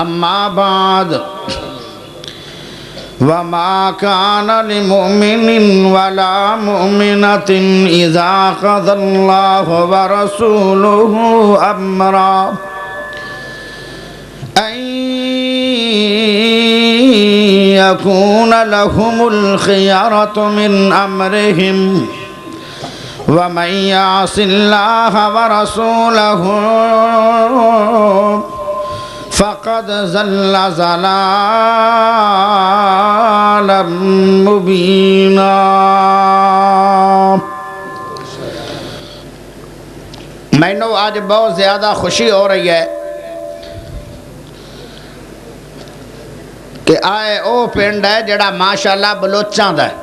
أما بعد وما كان لمؤمن ولا مؤمنة إذا قضى الله ورسوله أمرا أن يكون لهم الخيرة من أمرهم ومن يعص الله ورسوله فقد ضل ضلالا مبینا۔ مینوں آج بہت زیادہ خوشی ہو رہی ہے کہ آئے او پنڈ ہے جڑا ماشاءاللہ بلوچاں دا ہے۔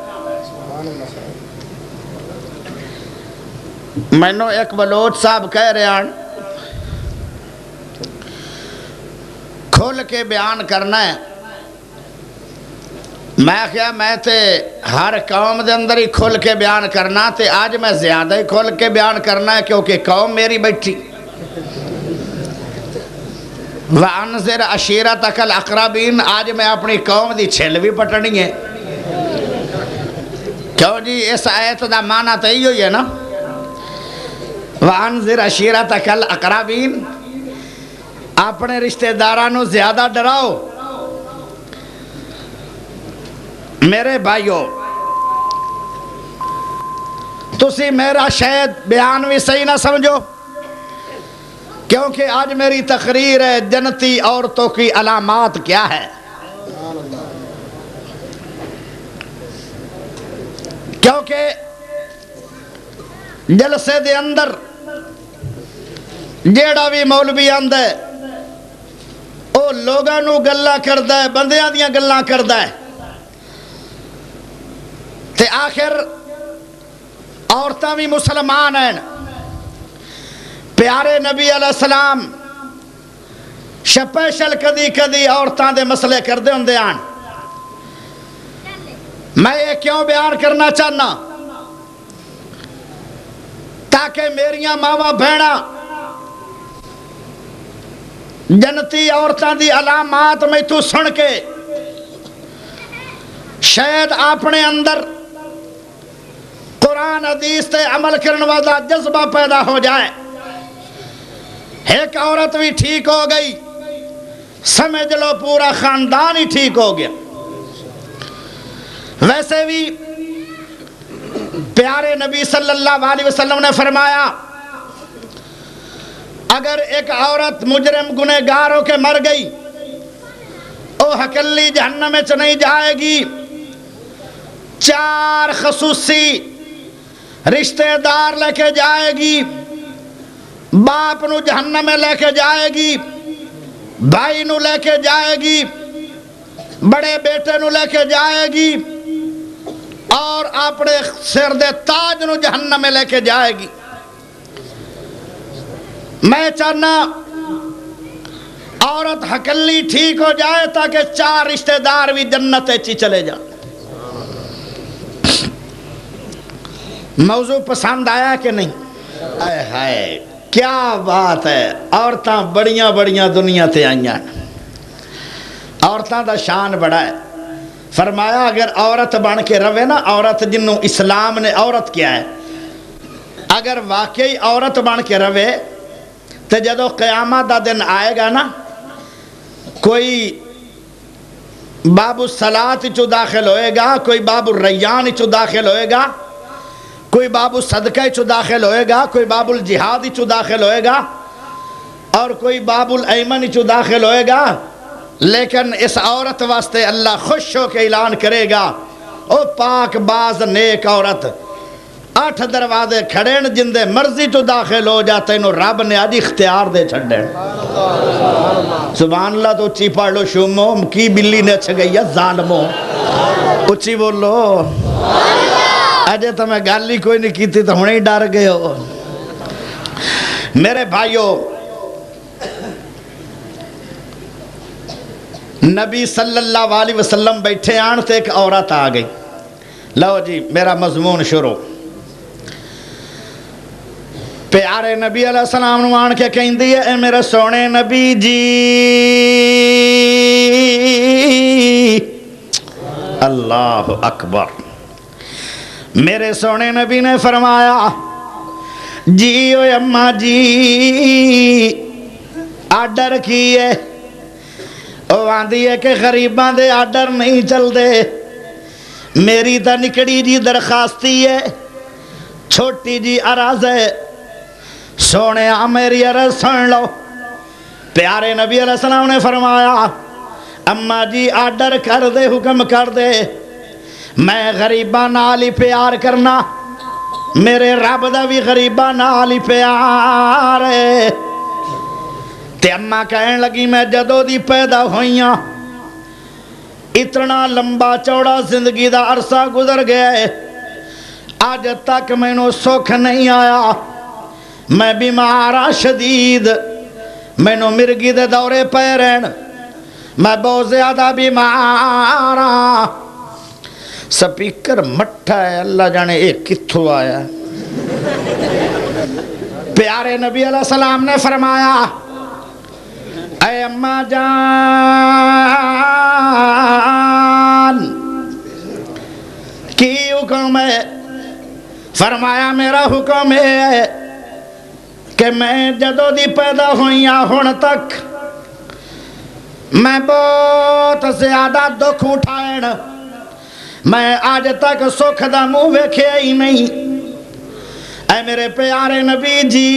مینوں ایک بلوچ صاحب کہہ رہے ہیں کھول کے بیان کرنا ہے۔ میں کیا میں تے ہر قوم دے اندر ہی کھول کے بیان کرنا تے آج میں زیادہ ہی کھول کے بیان کرنا ہے کیونکہ قوم میری بیٹھی۔ وَأَنذِرْ عَشِيرَتَكَ الْأَقْرَبِينَ، آج میں اپنی قوم دی چھل بھی پٹنی ہے۔ کیوں جی اس آیت دا معنی تو ہی ہوئی ہے نا، وَأَنذِرْ عَشِيرَتَكَ الْأَقْرَبِينَ، اپنے رشتہ دارانوں زیادہ ڈراؤ۔ میرے بھائیو تسی میرا شاید بیان بھی صحیح نہ سمجھو کیونکہ آج میری تقریر ہے جنتی عورتوں کی علامات کیا ہے۔ کیونکہ جلسے دے اندر جیڑا بھی مولوی آندا ہے او لوگاں نو گلاں کردا ہے، بندیاں دیاں گلاں کردا ہے تے آخر عورتاں بھی مسلمان ہیں۔ پیارے نبی علیہ السلام سپیشل کدی کدی عورتاں دے مسئلے کردے ہوندے ہیں۔ میں یہ کیوں بیان کرنا چاہنا تاکہ میریاں ماواں بہناں جنتی عورتاں دی علامات میں تو سن کے شاید اپنے اندر قرآن حدیث تے عمل کرنے والا جذبہ پیدا ہو جائے۔ ایک عورت بھی ٹھیک ہو گئی سمجھ لو پورا خاندان ہی ٹھیک ہو گیا۔ ویسے بھی پیارے نبی صلی اللہ علیہ وسلم نے فرمایا اگر ایک عورت مجرم گنہگار ہو کے مر گئی او ہکلی جہنم میں نہیں جائے گی، 4 خصوصی رشتہ دار لے کے جائے گی، باپ نو جہنم میں لے کے جائے گی، بھائی نو لے کے جائے گی، بڑے بیٹے نو لے کے جائے گی اور اپنے سر دے تاج نو جہنم میں لے کے جائے گی۔ میں چاہنا عورت ہکلی ٹھیک ہو جائے تاکہ 4 رشتہ دار بھی جنت چی چلے جائیں۔ موضوع پسند آیا کہ نہیں؟ آئے ہائے کیا بات ہے، عورتاں بڑیاں بڑیاں دنیا تے آئیاں، عورتاں دا شان بڑا ہے۔ فرمایا اگر عورت بن کے روے نا، عورت جنوں اسلام نے عورت کیا ہے، اگر واقعی عورت بن کے روے تو جدو قیامت دا دن آئے گا نا، کوئی باب الصلاۃ چو داخل ہوئے گا، کوئی باب الریان چو داخل ہوئے گا، کوئی باب الصدقہ چو داخل ہوئے گا، کوئی باب الجہاد چو داخل ہوئے گا اور کوئی باب الایمن چو داخل ہوئے گا، لیکن اس عورت واسطے اللہ خوش ہو کے اعلان کرے گا او پاک باز نیک عورت 8 دروازے کھڑے ہیں جن دے مرضی تو داخل ہو جاتے ہیں، رب نے آج اختیار دے چھڑے۔ سبحان اللہ تو اچھی پڑھ لو شومو کی بلی نے اچھ گئی ہے ظالمو، اچھی بولو۔ اجے تو میں گالی کوئی نہیں کی تھی تو ہونے ہی ڈر گئے ہو۔ میرے بھائیو نبی صلی اللہ علیہ وسلم بیٹھے آن تے ایک عورت آ گئی۔ لو جی میرا مضمون شروع۔ پیارے نبی علیہ السلام نو آن کے کہیں دی اے میرے سونے نبی جی اللہ اکبر۔ میرے سونے نبی نے فرمایا جی اوے اماں جی آرڈر کیے، وہ آندھی ہے کہ غریباں دے آرڈر نہیں چل دے، میری تا نکڑی جی درخواستی ہے، چھوٹی جی عرض ہے، سونے میری عرض سن لو۔ پیارے نبی علیہ السلام نے فرمایا اماں جی آرڈر کر دے، حکم کر دے، میں غریباں نال ہی پیار کرنا، میرے رب دا بھی غریباں نال ہی پیار ہے۔ تے اماں کہن لگی میں جدوں دی پیدا ہوئیاں اتنا لمبا چوڑا زندگی دا عرصہ گزر گیا ہے، آج تک مینوں سکھ نہیں آیا، میں بیمارا شدید، مینوں مرگی دے دورے پے رہن، میں بہت زیادہ بیمار ہاں۔ سپیکر مٹھا ہے، اللہ جانے ایک کتھوں آیا۔ پیارے نبی علیہ السلام نے فرمایا اے اماں جان کی حکم ہے؟ فرمایا میرا حکم ہے کہ میں جدوں دی پیدا ہوئیاں ہن تک میں بہت زیادہ دکھ اٹھائن، میں آج تک سکھ دا منہ ویکھیا ہی نہیں۔ اے میرے پیارے نبی جی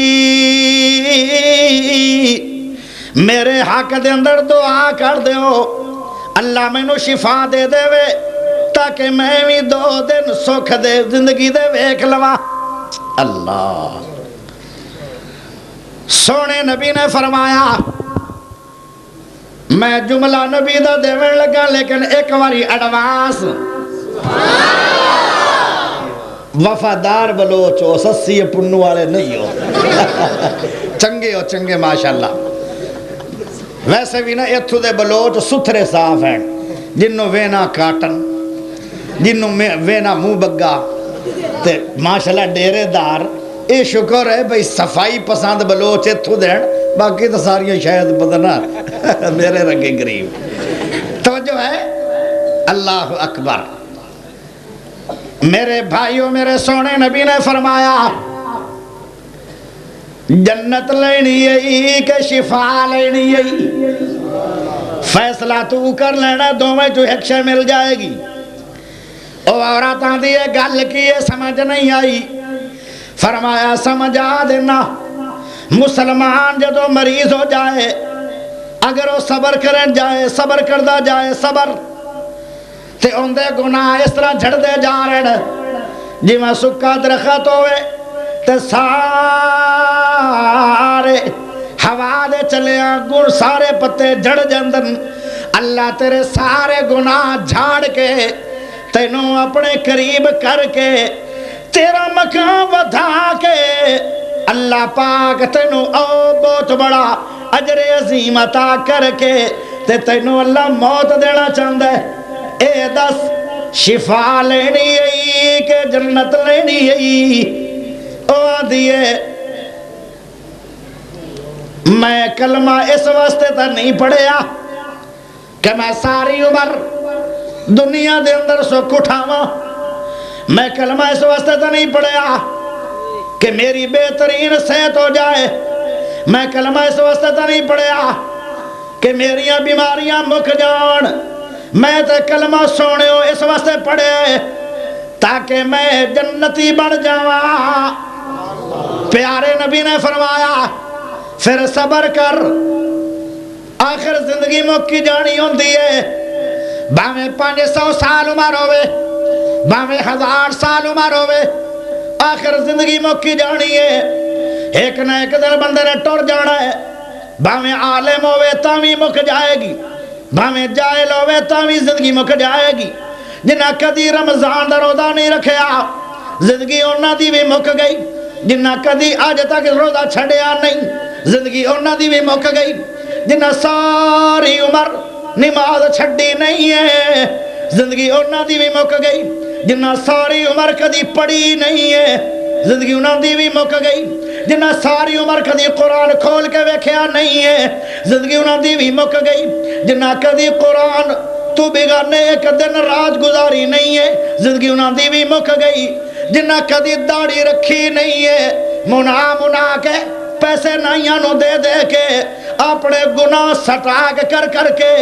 میرے حق دے اندر دعا کر دیو اللہ مینوں شفا دے دے وے تاکہ میں بھی 2 دن سکھ دے زندگی دے ویکھ لواں۔ اللہ سونے نبی نے فرمایا میں جملہ نبی دا دیون لگا لیکن ایک واری ایڈوانس وفادار بلوچ ہو، سسی پنو والے نہیں ہو، چنگے ہو چنگے ماشاءاللہ۔ ویسے بھی نا اتھو دے بلوچ ستھرے صاف ہیں، جنوں وینا کاٹن، جنوں وینا منہ بگا تے ماشاءاللہ ڈیرے دار۔ اے شکر ہے بھئی صفائی پسند بلوچ اتھو دین، باقی تو ساریاں شاید بدنا میرے رنگے گریب۔ توجہ ہے، اللہ اکبر۔ میرے بھائیوں میرے سونے نبی نے فرمایا جنت لینی ہے کہ شفا لینی ہے، فیصلہ تو کر لینا، دو میں جو ایک شے مل جائے گی۔ او عورت آندھی ہے گل کی ہے سمجھ نہیں آئی، فرمایا سمجھا دینا، مسلمان جدو مریض ہو جائے اگر وہ صبر کرن جائے، صبر کردہ جائے، صبر تے اندے گناہ اس طرح جھڑ دے جا رہے جی میں سکا درخت ہوئے تے سارے ہوا دے چلے گن سارے پتے جھڑ جندن، اللہ تیرے سارے گناہ جھاڑ کے تینوں اپنے قریب کر کے تیرا مقام ودھا کے اللہ پاک تینوں بہت بڑا اجر عظیم عطا کر کے تے تینوں اللہ موت دینا چاہتا ہے۔ اے دس شفا لینی ہے کہ جنت لینی ہے؟ او آدھیے میں کلمہ اس واسطے تا نہیں پڑھیا کہ میں ساری عمر دنیا دے اندر سکھ اٹھاواں، میں کلمہ اس واسطے تا نہیں پڑھیا کہ میری بہترین صحت ہو جائے، میں کلمہ اس واسطے تا نہیں پڑھیا کہ میریاں بیماریاں مک جان، میں تے کلمہ سونے ہو اس واسطے پڑھے تاکہ میں جنتی بن جاواں۔ پیارے نبی نے فرمایا پھر صبر کر، آخر زندگی مکی جانی ہوندی ہے، باویں 500 سال عمر ہوئے، باویں 1000 سال عمر ہوئے، آخر زندگی مکی جانی ہے، ایک نہ ایک دن بندے نے ٹر جانا ہے، باویں عالم ہوئے تاوی مک جائے گی، باویں جاہل ہوئے تاوی زندگی مک جائے گی۔ جنہ کدی رمضان دا روزہ نہیں رکھیا زندگی انہاں دی بھی مک گئی، جنہ کدی آج تک روزہ چھڑیا نہیں زندگی انہاں دی بھی مک گئی، جنہ ساری عمر نماز چھڑی نہیں ہے زندگی انہاں دی بھی مک گئی، جنہ ساری عمر کدی پڑھی نہیں ہے زندگی انہاں دی بھی مک گئی، جنہ ساری عمر کدی قرآن کھول کے ویکھیا نہیں ہے زندگی انہاں دی بھی مک گئی، جنہ کدی قرآن تو بگانے ایک دن راج گزاری نہیں ہے زندگی انہاں دی بھی مک گئی جنہ کدی داڑھی رکھی نہیں ہے منا کے پیسے نائیاں نو دے دے کے اپنے گناہ سٹاک کر کے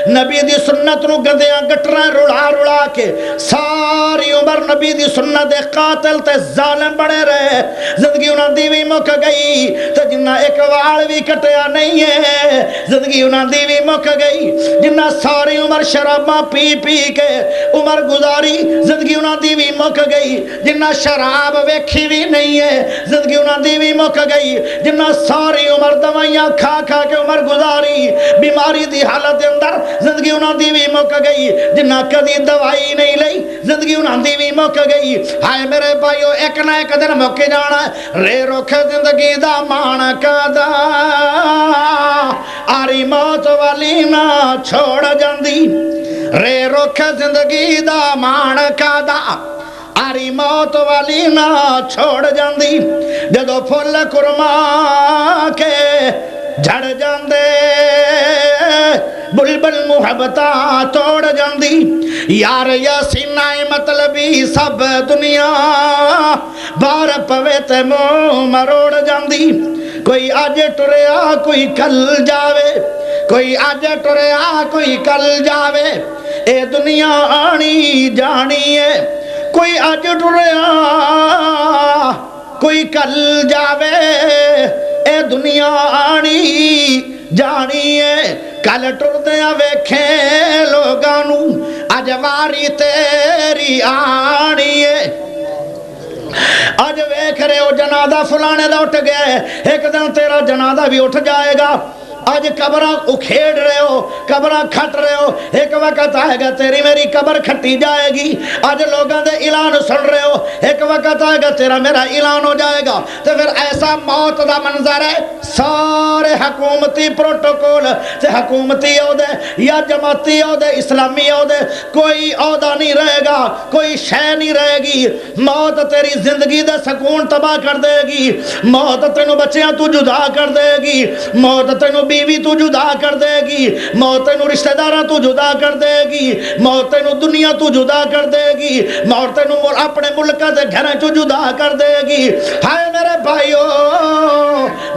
نبی دی سنت نو گدیاں گٹریں رڑا کے ساری عمر نبی دی سنت دے قاتل تے ظالم بڑے رہے زندگی انہاں دی بھی مک گئی تے جنہ ایک وال بھی کٹیا نہیں ہے زندگی انہاں دی بھی مک گئی جنہ ساری عمر شراباں پی کے عمر گزاری زندگی انہاں دی بھی مک گئی جنہ شراب ویکھی بھی نہیں ہے زندگی انہاں دی بھی مک گئی جنہ ساری عمر دوائیاں کھا کے عمر گزاری بیماری دی حالت اندر زندگی انہاں دی بھی مک گئی جنہ کدی دوائی نہیں لئی زندگی انہاں دی بھی مک گئی ہائے میرے بھائیو ایک نہ ایک دن مک جانا رے رکھ زندگی دا مان کدا آری موت والی نہ چھوڑ جاندی رے رکھ زندگی دا مان کدا آری موت والی نہ چھوڑ جاندی جدو پھل کرما کے جھڑ جاندے بلبل محبتاں توڑ جاندی یار یاسینہ مطلبی سب دنیا بار پوے تے منہ مروڑ جاندی کوئی آج ٹریا کوئی کل جاوے کوئی آج ٹریا کوئی کل جاوے اے دنیا آنی جانی ہے کوئی آج ٹریا کوئی کل جاوے اے دنیا آنی جانی ہے کل ٹردیاں ویکھیں لوگانو اج واری تیری آنی ہے اج ویکھ رہے ہو جنازہ فلانے دا اٹھ گیا ہے ایک دن تیرا جنازہ بھی اٹھ جائے گا آج قبرہ اکھیڑ رہے ہو قبرہ کھٹ رہے ہو ایک وقت آئے گا تیری میری قبر کھٹی جائے گی آج لوگاں دے اعلان سن رہے ہو ایک وقت آئے گا تیرا میرا اعلان ہو جائے گا تو پھر ایسا موت دا منظر ہے سارے حکومتی پروٹوکول سے حکومتی عہدے یا جماعتی عہدے اسلامی عہدے کوئی عہدہ نہیں رہے گا کوئی شے نہیں رہے گی موت تیری زندگی دے سکون تباہ کر دے گی موت تینو بچیاں تو جدا کر دے گی موت تینو بیوی تو جدا کر دے گی موت نو رشتہ داراں تو جدا کر دے گی موت نو دنیا تو جدا کر دے گی موت نو اپنے ملک دے گھر چ جدا کر دے گی ہائے میرے بھائیو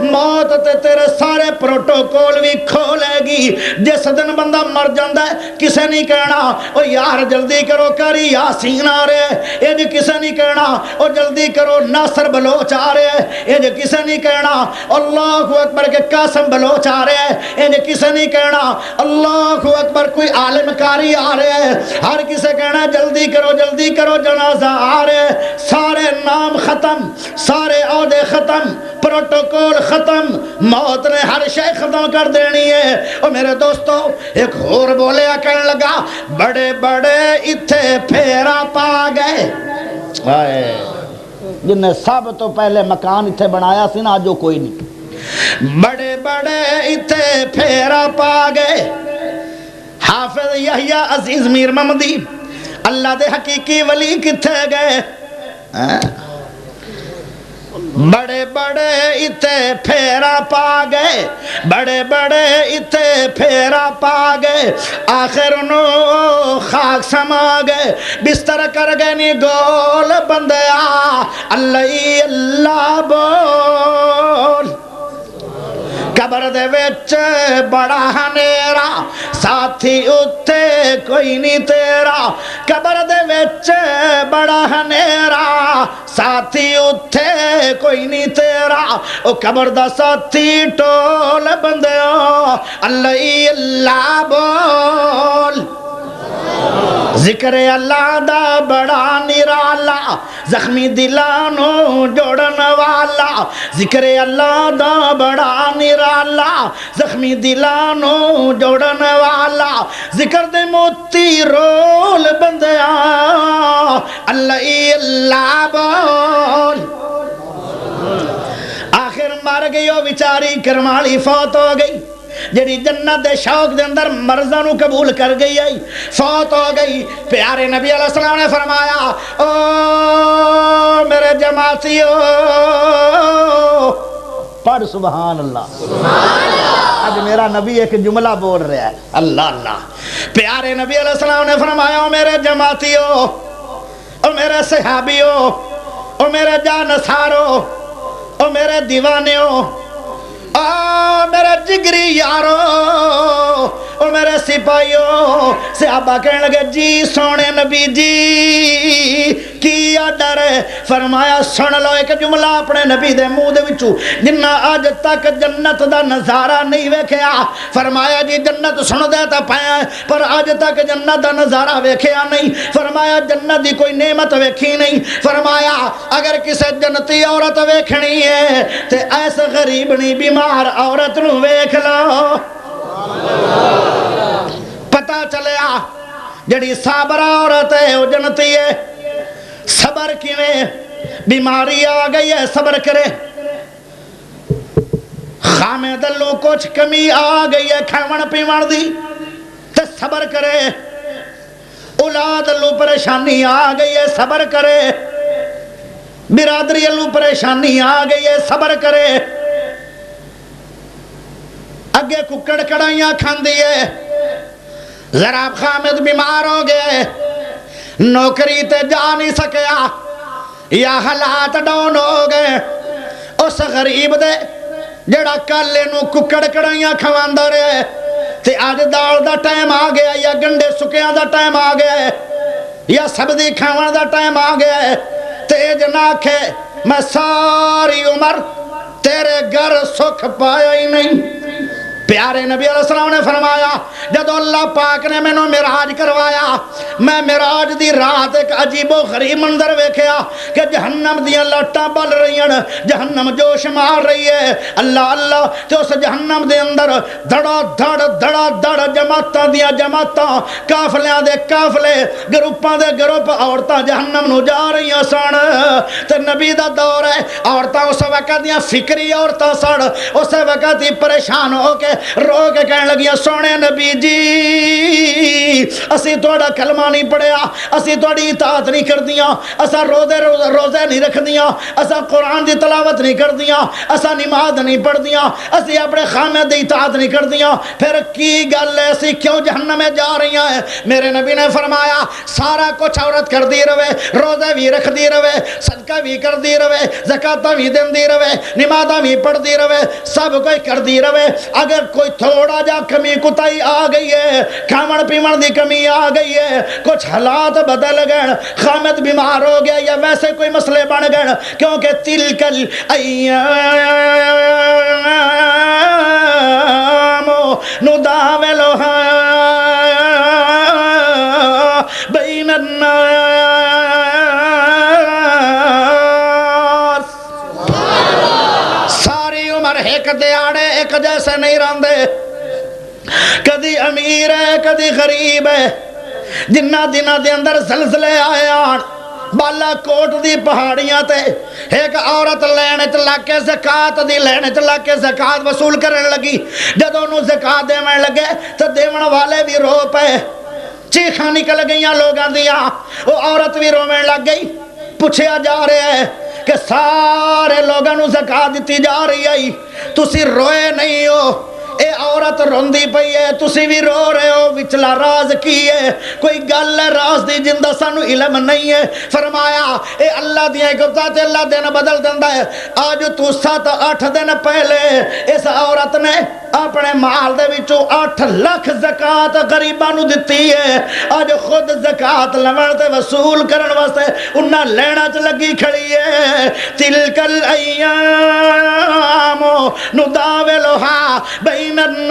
موت تے تیرے سارے پروٹوکول بھی کھولے گی جس دن بندہ مر جاندا ہے کسے نہیں کہنا او یار جلدی کرو کری یاسین آ رہے ہیں یہ کسے نہیں کہنا او جلدی کرو ناصر بلوچ آ رہے ہیں یہ کسے نہیں کہنا اللہ اکبر کے قاسم بلوچ آ رہے ہیں انہیں کسے نہیں کہنا اللہ اکبر کوئی عالم کاری آ رہے ہیں ہر کسے کہنا جلدی کرو جنازہ آ رہے ہیں سارے نام ختم سارے عہدے ختم پروٹوکول ختم موت نے ہر شے ختم کر دینی ہے اور میرے دوستو ایک اور بولیا کہنے لگا بڑے بڑے اتھے پھیرا پا گئے جن نے سب تو پہلے مکان اتھے بنایا سی نا جو کوئی نہیں بڑے بڑے اتھے پھیرا پا گئے حافظ یحییٰ عزیز میر محمدی اللہ دے حقیقی ولی کتھے گئے بڑے بڑے اتھے پھیرا پا گئے بڑے بڑے اتھے پھیرا پا گئے آخر نو خاک سما گئے بستر کر گئے نی گول بندیا اللہ اللہ بول قبر دے وچ بڑا ہنیرا ساتھی اتھے کوئی نہیں تیرا قبر دے وچ بڑا ہنیرا ساتھی اتھے کوئی نہیں تیرا او قبر دا ساتھی ٹول بندیوں اللہ اللہ بول ذکر اللہ دا بڑا نرالا زخمی دلانو جوڑن والا ذکر اللہ دا بڑا نرالا زخمی دلانو جوڑن والا ذکر دے موتی رول بندیاں اللہ اللہ بول آخر مر گئی وہ بیچاری کرمالی فوت ہو گئی جڑی جنت دے شوق دے اندر مرضاں نو قبول کر گئی ہے فوت ہو گئی پیارے نبی علیہ السلام نے فرمایا او میرے جماعتیو پڑھ سبحان اللہ۔ آج میرا نبی ایک جملہ بول رہا ہے، اللہ اللہ۔ پیارے نبی علیہ السلام نے فرمایا، او میرے جماعتیو، او میرے صحابیو، او میرے جانسارو، او میرے دیوانیو، او میرے جگری یارو، او میرے سپاہیو۔ صحابہ کہنے لگے جی سونے نبی جی کیا ڈر ہے؟ فرمایا سن لو ایک جملہ اپنے نبی دے منہ دے وچوں جنہ آج تک جنت دا نظارہ نہیں ویکھیا۔ فرمایا جی جنت سن دے تا پایا پر آج تک جنت دا نظارہ ویکھیا نہیں۔ فرمایا جنت دی کوئی نعمت ویکھی نہیں۔ فرمایا اگر کسے جنتی عورت ویکھنی ہے تے ایس غریبنی بیمار عورت نو ویکھ لو۔ پتہ چلیا جڑی صابرہ عورت ہے وہ جنتی ہے۔ صبر کیویں؟ بیماری آ گئی ہے صبر کرے، خامے دلوں کچھ کمی آ گئی ہے کھاون پیون دی تے صبر کرے، اولاد لوں پریشانی آ گئی ہے صبر کرے، برادری لوں پریشانی آ گئی ہے صبر کرے، اگے ککڑ کڑائیاں کھاندی ہے، ذرا خامد بیمار ہو گئے، نوکری تے جا نہیں سکیا یا حالات ڈاؤن ہو گئے، اس غریب دے جڑا کالے نو ککڑ کڑائیاں کھواندا رہے تے آج دال دا ٹائم آ گیا یا گنڈے سکیاں دا ٹائم آ گیا ہے یا سبزی کھاون دا ٹائم آ گیا ہے تے جناکھ میں ساری عمر تیرے گھر سکھ پایا ہی نہیں۔ پیارے نبی علیہ السلام نے فرمایا جدو اللہ پاک نے میں نو معراج کروایا، میں معراج دی رات ایک عجیب و غریب منظر ویکھیا کہ جہنم دیاں لٹاں بل رہی ہیں، جہنم جوش مار رہی ہے، اللہ اللہ تے اس جہنم دے اندر دڑا دڑ جماعتاں دیاں جماعتاں، قافلیاں دے قافلے، گروپاں دے گروپ عورتاں جہنم نو جا رہی ہیں سن۔ تے نبی دا دور ہے، عورتاں اس وقت دیاں فکری عورتاں سن، اس وقت ہی پریشان ہو کے رو کے کہنے لگیا سونے نبی جی اسی توڑا کلمہ نہیں پڑھیا، اسی توڑی اطاعت نہیں کر دیاں، اسا روزے نہیں رکھ دیاں، اسا قرآن دی تلاوت نہیں کر دیاں، اسا نماز نہیں پڑھ دیاں، اسی اپنے خامد دی اطاعت نہیں کر دیاں، پھر کی گل ہے اسی کیوں جہنم میں جا رہی ہیں؟ میرے نبی نے فرمایا سارا کچھ عورت کر دی رہے، روزے بھی رکھ دی رہے، صدقہ بھی کر دی رہے، زکاة بھی دن دی رہے، نمازہ بھی پڑھ دی رہے، سب کوئی کر دی رہے، اگر کوئی تھوڑا جا کمی کتائی آ گئی ہے، کھاون پیون دی کمی آ گئی ہے، کچھ حالات بدل گئے، خامد بیمار ہو گیا یا ویسے کوئی مسئلے بن گئے، کیونکہ تلک الایام نداولها بین الناس۔ ساری عمر ایک دیاڑے ایک جیسے نہیں رہندے، کدی امیر ہے کدی غریب ہے، جنہ دنہ دے اندر زلزلے آئے آن بالا کوٹ دی پہاڑیاں تے ایک عورت لینے چلا کے زکاة دی لینے چلا کے زکاة وصول کرنے لگی، جدوں نو زکاة دیویں لگے تو دیون والے بھی رو پے، چیخاں نکل گئیاں لوگاں دیاں، وہ عورت بھی رونے لگ گئی۔ پوچھیا جا رہے ہیں کہ سارے لوگاں نو زکاة دیتی جا رہی ہے، تسی روئے نہیں ہو، اے عورت روندی پئی ہے تسی بھی رو رہے ہو، وچلا راز کی ہے؟ کوئی گل ہے راز دی جندہ سانو علم نہیں ہے۔ فرمایا اے اللہ دیا گفتہ تے اللہ دن بدل دندا ہے، آج تو 7-8 دن پہلے اس عورت نے اپنے مال دے وچوں 8 لاکھ زکاة غریباں نو دتی ہے، آج خود زکاة لون تے وصول کرن واسطے انہاں لینا چ لگی کھڑی ہے۔ تلک الایام نداولها بین الناس۔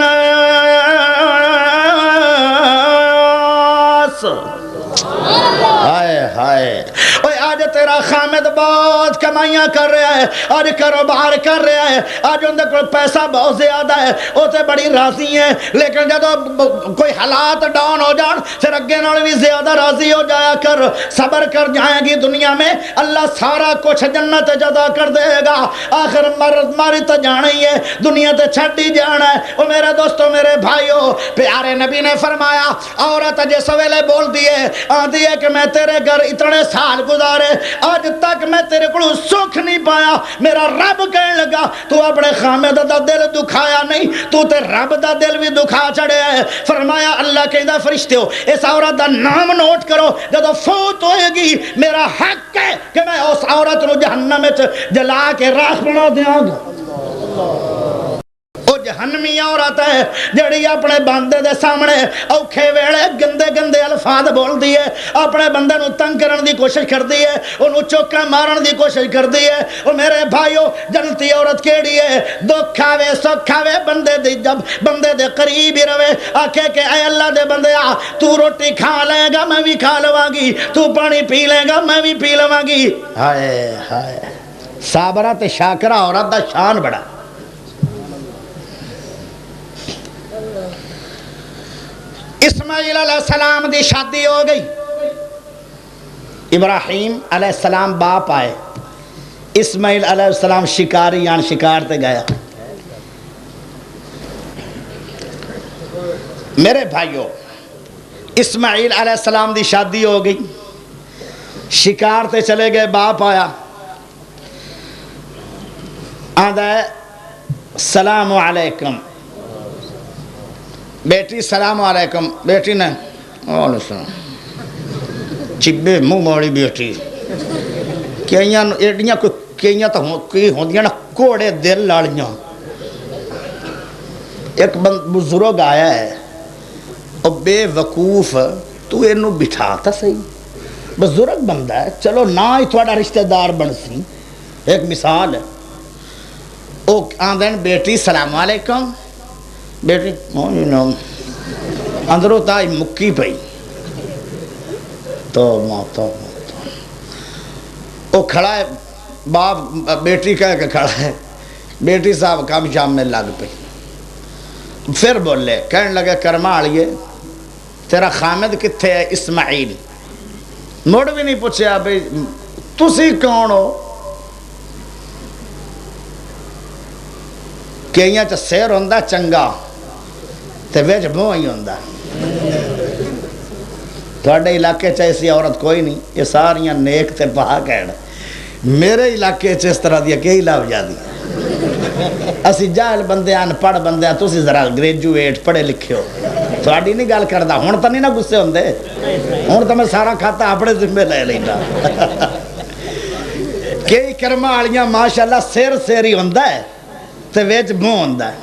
ہائے ہائے آج تیرا خامد بہت کمائیاں کر رہا ہے، آج کاروبار کر رہا ہے، آج ان کو پیسہ بہت زیادہ ہے، وہ تے بڑی راضی ہیں، لیکن جب کوئی حالات ڈاؤن ہو جان پھر اگے نال بھی زیادہ راضی ہو جایا کر، صبر کر جائیں گی دنیا میں اللہ سارا کچھ جنت جدا کر دے گا، آخر ماری تو جانا ہی ہے، دنیا تے چھٹ ہی جانا ہے۔ وہ میرے دوستو میرے بھائیو، پیارے نبی نے فرمایا عورت جس ویلے بول دیے آدھی ہے کہ میں تیرے گھر اتنے سال گزارے اج تک میں تیرے کو سکھ نہیں پایا. میرا رب کہنے لگا تو اپنے خامد دا دل دکھایا نہیں, تو تے رب دا دل بھی دکھا چڑھیا ہے. فرمایا اللہ کہندا فرشتیو اس عورت دا نام نوٹ کرو, جدو فوت ہوئے گی میرا حق ہے کہ میں اس عورت نو جہنم وچ جلا کے راکھ بنا دیاں گا. وہ جہنمی عورت ہے جڑی اپنے بندے دے سامنے اوکھے ویلے گندے گندے الفاظ بول دی ہے, اپنے بندے نو تنگ کرن دی کوشش کر دی ہے, انہوں چوکا مارن دی کوشش کر دی ہے. اور میرے بھائیو جنتی عورت کیڑی ہے؟ دکھ آوے سکھ آوے بندے دی جب بندے دے قریب ہی رہے, آکھے کہ اے اللہ دے بندے آ تو روٹی کھا لے گا میں بھی کھا لواں گی, تو پانی پی لے گا میں بھی پی لواں گی. ہائے ہائے صابرہ تے شاکرہ عورت دا شان بڑا. اسماعیل علیہ السلام دی شادی ہو گئی, ابراہیم علیہ السلام باپ آئے, اسماعیل علیہ السلام شکاری یان شکار تے گیا. میرے بھائیو اسماعیل علیہ السلام دی شادی ہو گئی, شکار تے چلے گئے, باپ آیا آندا ہے السلام علیکم. بیٹی سلام علیکم, بیٹی نے وعلیکم السلام. چبے منہ موڑی بیٹی کئیاں ایڈیاں کئیاں تو ہوندیاں نا کوڑے دل لاڑیاں. ایک بزرگ آیا ہے او بے وقوف, تو اینو بٹھا تا صحیح, بزرگ بندہ ہے, چلو نہ ہی تھوڑا رشتہ دار بن سی, ایک مثال ہے. او آندین بیٹی سلام علیکم, بیٹی اندروں تائی مکی پئی تو ماتا وہ کھڑا ہے, باپ بیٹی کہہ کے کھڑا ہے, بیٹی صاحب کام شام میں لگ پئی. پھر بولے کہنے لگے کرمالیے تیرا خامد کتھے ہے؟ اسماعیل. مڑ بھی نہیں پوچھیا بھئی تسی کون ہو؟ کئیاں چا سیر ہوندہ چنگا تے ویچ بھوں ہی ہوندہ. تھوڑے علاقے چاہے ایسی عورت کوئی نہیں, یہ ساریاں نیک تے پاک ہیں. میرے علاقے چاہے اس طرح دیا کئی لاؤ جا دیا. اسی جاہل بندے ان پڑھ بندے ہیں, تو اسی ذرا گریجویٹ پڑھے لکھے ہو, تھوڑی نہیں گال کردہ. ہون تا نہیں نا گسے ہوندے, ہون تا میں سارا کھاتا اپنے ذمہ لے لینا. کئی کرمہ آلیاں ماشاءاللہ سیر سیری ہوندہ ہے تے ویچ بھوں ہوندہ ہے.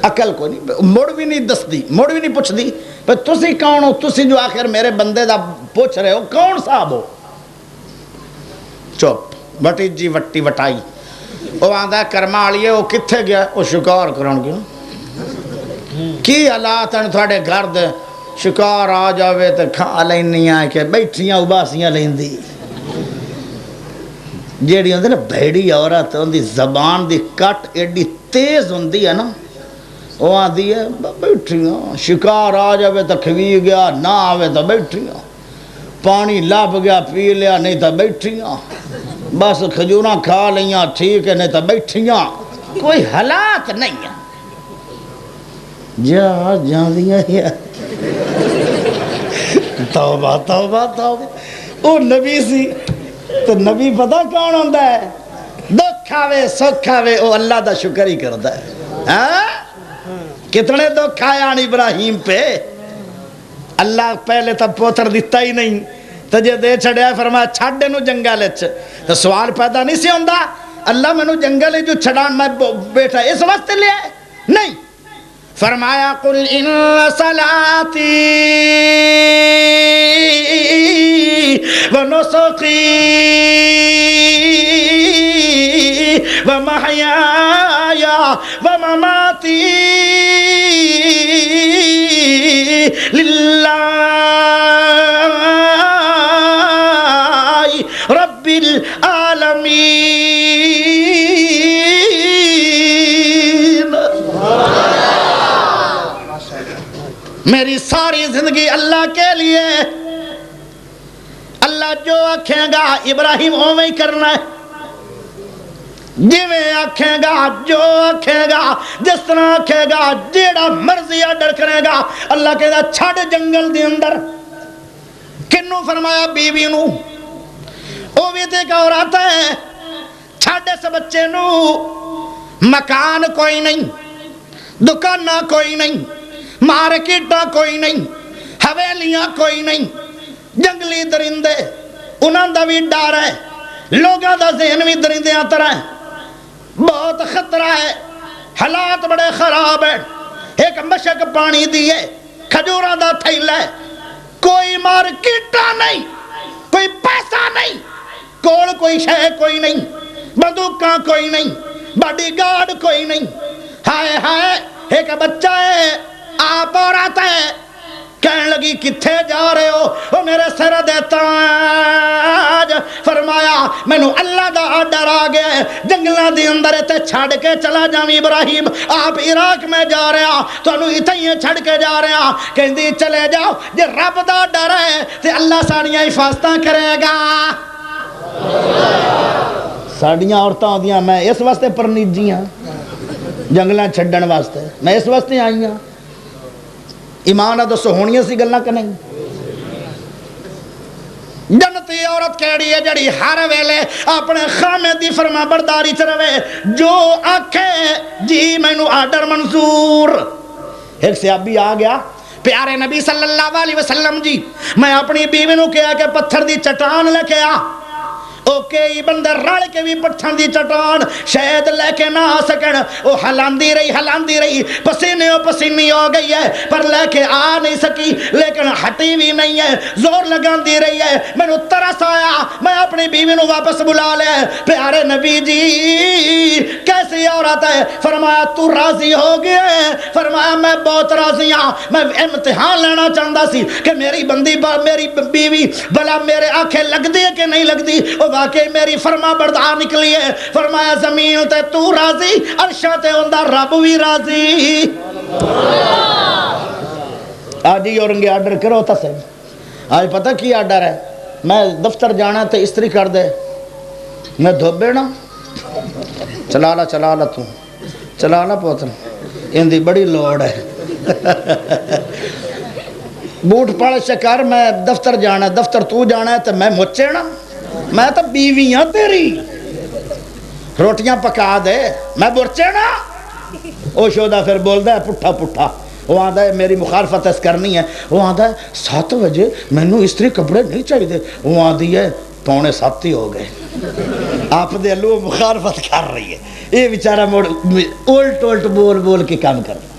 عقل کو نہیں, مڑ بھی نہیں دس دی, مڑ بھی نہیں پوچھ دی پر تسی کون ہو؟ تسی جو آخر میرے بندے دا پوچھ رہے ہو کون صاحب ہو؟ چوپ بٹی جی وٹی وٹائی. وہ آندہ ہے کرما آلیے وہ کتھے گیا؟ وہ شکار کرن گیا. کی حالات ہیں تھوڑے گھر دے؟ شکار آ جاوے تے کھا لینی آئے کہ بیٹھیاں اباسیاں لیندی. جیڑی ہوندی نا بھیڑی عورت ہوندی, زبان دی کٹ ایڈی تیز ہوندی ہے نا, وہ آدھی ہے بیٹھیاں, شکار آ جاوے تو کھوی گیا, نہ آوے تو بیٹھیاں, پانی لب گیا پی لیا نہیں تو بیٹھیاں, بس کھجوراں کھا لیاں ٹھیک ہے نہیں تو بیٹھیاں, کوئی حالات نہیں ہے. جا جاندیاں ہے توبہ توبہ توبہ. وہ نبی سی تو نبی پتہ کون ہوندہ ہے؟ دکھ آوے سکھ آوے وہ اللہ دا شکر ہی کردہ ہے. کتنے دکھ آیا ابراہیم پہ, اللہ پہلے تب پوتر دیتا ہی نہیں, تو جے دے چھڑیا فرمایا چھڑے نو جنگل اچھ. تو سوال پیدا نہیں سی ہوندہ اللہ میں نو جنگل جو چھڑان میں بیٹھا اس وقت لے آئے نہیں. فرمایا قل ان صلاتی و نسخی و محیایا و مماتی للہ رب العالمین. میری ساری زندگی اللہ کے لیے, اللہ جو آکھیں گا ابراہیم اویں ہی کرنا ہے, جویں آکھیں گا جو آکھیں گا جس طرح آکھیں گا جیڑا مرضی آڈر کرے گا. اللہ کہے گا چھڑ جنگل دے اندر. کنوں فرمایا؟ بیوی نو. وہ بھی تے ایک عورت ہے چھڈ اس بچے نو مکان کوئی نہیں دکانہ کوئی نہیں مارکیٹاں کوئی نہیں حویلیاں کوئی نہیں جنگلی درندے انہاں دا بھی ڈر ہے لوگاں دا ذہن بھی درندیاں طرح ہے بہت خطرہ ہے حالات بڑے خراب ہیں ایک مشک پانی دیے کھجوراں دا تھیلا ہے کوئی مارکیٹاں نہیں کوئی پیسہ نہیں کول کوئی شے کوئی نہیں بندوقاں کوئی نہیں باڈی گارڈ کوئی نہیں ہائے ہائے ایک بچہ ہے آپ عورت ہے کہنے لگی کتھے جا رہے ہو وہ میرے سر دے تاج فرمایا مینوں اللہ دا آرڈر آ گیا ہے جنگلاں دے اندر تے چھڑ کے چلا جاویں ابراہیم آپ عراق میں جا رہے ہاں تانوں اتھے چھڑ کے جا رہے ہاں کہندی چلے جاؤ جے رب دا ڈر ہے تے اللہ ساڈیاں حفاظتاں کرے گا ساڈیاں عورتاں ہوندیاں میں اس واسطے پرنیجی ہاں جنگلاں چھڈن واسطے میں اس واسطے آئی ہاں ایمان ہے دسو ہونیاں سی گلاں کہ نہیں جنتی عورت کیڑی ہے جڑی ہر ویلے اپنے خامد دی فرما برداری چ رہے جو آکھے جی مینوں آرڈر منظور ایک صحابی آ گیا پیارے نبی صلی اللہ علیہ وسلم جی میں اپنی بیوی نو کہا کہ پتھر دی چٹان لے کے آ اوکے بندر رڑ کے بھی پٹھن دی چٹان شاید لے کے نہ آ سکن وہ ہلاندی رہی پسینے پسینی ہو گئی ہے پر لے کے آ نہیں سکی لیکن ہٹی بھی نہیں ہے زور لگاندی رہی ہے میں نے ترس آیا میں اپنی بیوی نو واپس بلا لیا پیارے نبی جی کیسی عورت ہے فرمایا تو راضی ہو گیا ہے فرمایا میں بہت راضی ہاں میں امتحان لینا چاہتا سی کہ میری بیوی بلا میرے آنکھیں لگ دی کہ نہیں لگ دی واقعی میری فرما بردار نکلی ہے فرمایا زمین تے تو راضی عرشہ تے ہوندہ رب بھی راضی آج ہی اورنگے آرڈر کرو تا سے آج پتہ کی آرڈر ہے میں دفتر جانا تے استری کر دے میں دھوبے نا چلا لا تو چلا لا پوتن اندی بڑی لوڑ ہے بوٹ پڑھ شکر میں دفتر جانا دفتر تو جانا ہے تو میں مچے نا میں تو بیویاں تیری روٹیاں پکا دے میں برچے نا او شودہ پھر بول دے پٹھا وہ آدھا ہے میری مخالفت اس کرنی ہے وہ آدھا ہے 7 بجے میں نو استری کپڑے نہیں چاہیے دے وہ آدھی ہے 6:45 ہی ہو گئے آپ دے لو مخالفت کر رہی ہے یہ بیچارہ موڑ الٹ بول کے کام کر رہا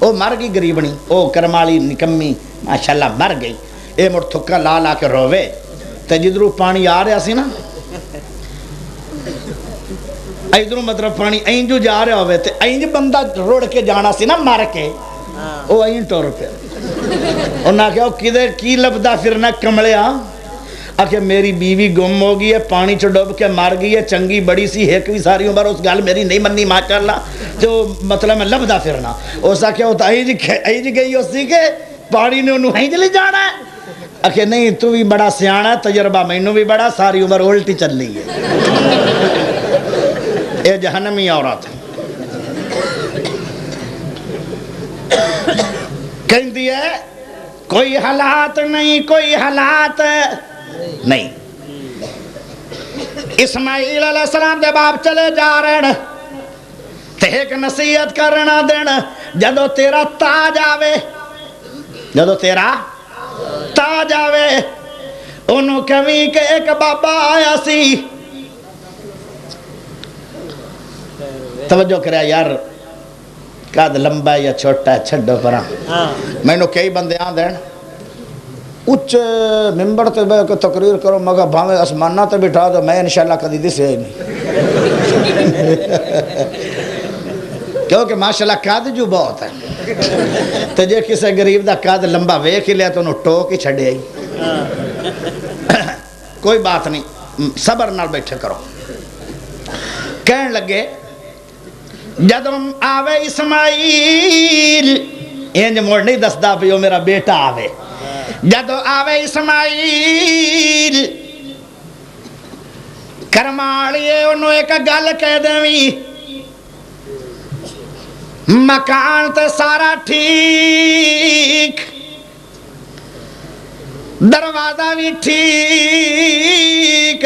وہ مر گئی غریبنی وہ کرمالی نکمی ماشاءاللہ مر گئی اے مڑ تھکا لا کے روے تے جدرو پانی آ رہا سی نا ادھروں مطلب پانی اینجو جا رہا ہوئے تے اینج بندہ روڑ کے جانا سی نا مار کے وہ این ٹور پہ انہاں کہا کدھر کی لبدا پھرنا کمڑیا آکھے میری بیوی گم ہو گئی ہے پانی چ ڈوب کے مار گئی ہے چنگی بڑی سی ایک بھی ساری عمر اس گل میری نہیں منی ماشاءاللہ تو مطلب میں لبدا پھرنا اس آکھے وہ تو اینج گئی اسی کے پانی نے انہوں اینج لے جانا ہے آکھے نہیں تو بھی بڑا سیانا ہے تجربہ مینوں بھی بڑا ساری عمر الٹی چل رہی ہے اے جہنمی عورت کہندی ہے کوئی حالات نہیں اسماعیل علیہ السلام دے باپ چلے جا رہے ہیں تے ایک نصیحت کرنا دین جدو تیرا تاج آوے انہوں کمی کہ ایک بابا آیا سی توجہ کریا یار قد لمبا یا چھوٹا ہے چھڑو پرا میں نے کئی بندے آن دین اچھ ممبر تے بے کہ تقریر کرو مگا بھاوے اسمانہ تے بٹھا دو میں انشاءاللہ کدی دس ہے نہیں کیونکہ ماشاءاللہ قد جو بہت ہے تو جے کسے غریب دا قد لمبا ویکھ ہی لیا تو انہوں ٹوک ہی چھڑے آئی کوئی بات نہیں صبر نال بیٹھے کرو کہن لگے جدوں آوے اسماعیل انج موڑ نہیں دسدا پیو میرا بیٹا آوے جدوں آوے اسماعیل کرمالیے انہوں ایک گل کہہ دویں مکان تے سارا ٹھیک دروازہ بھی ٹھیک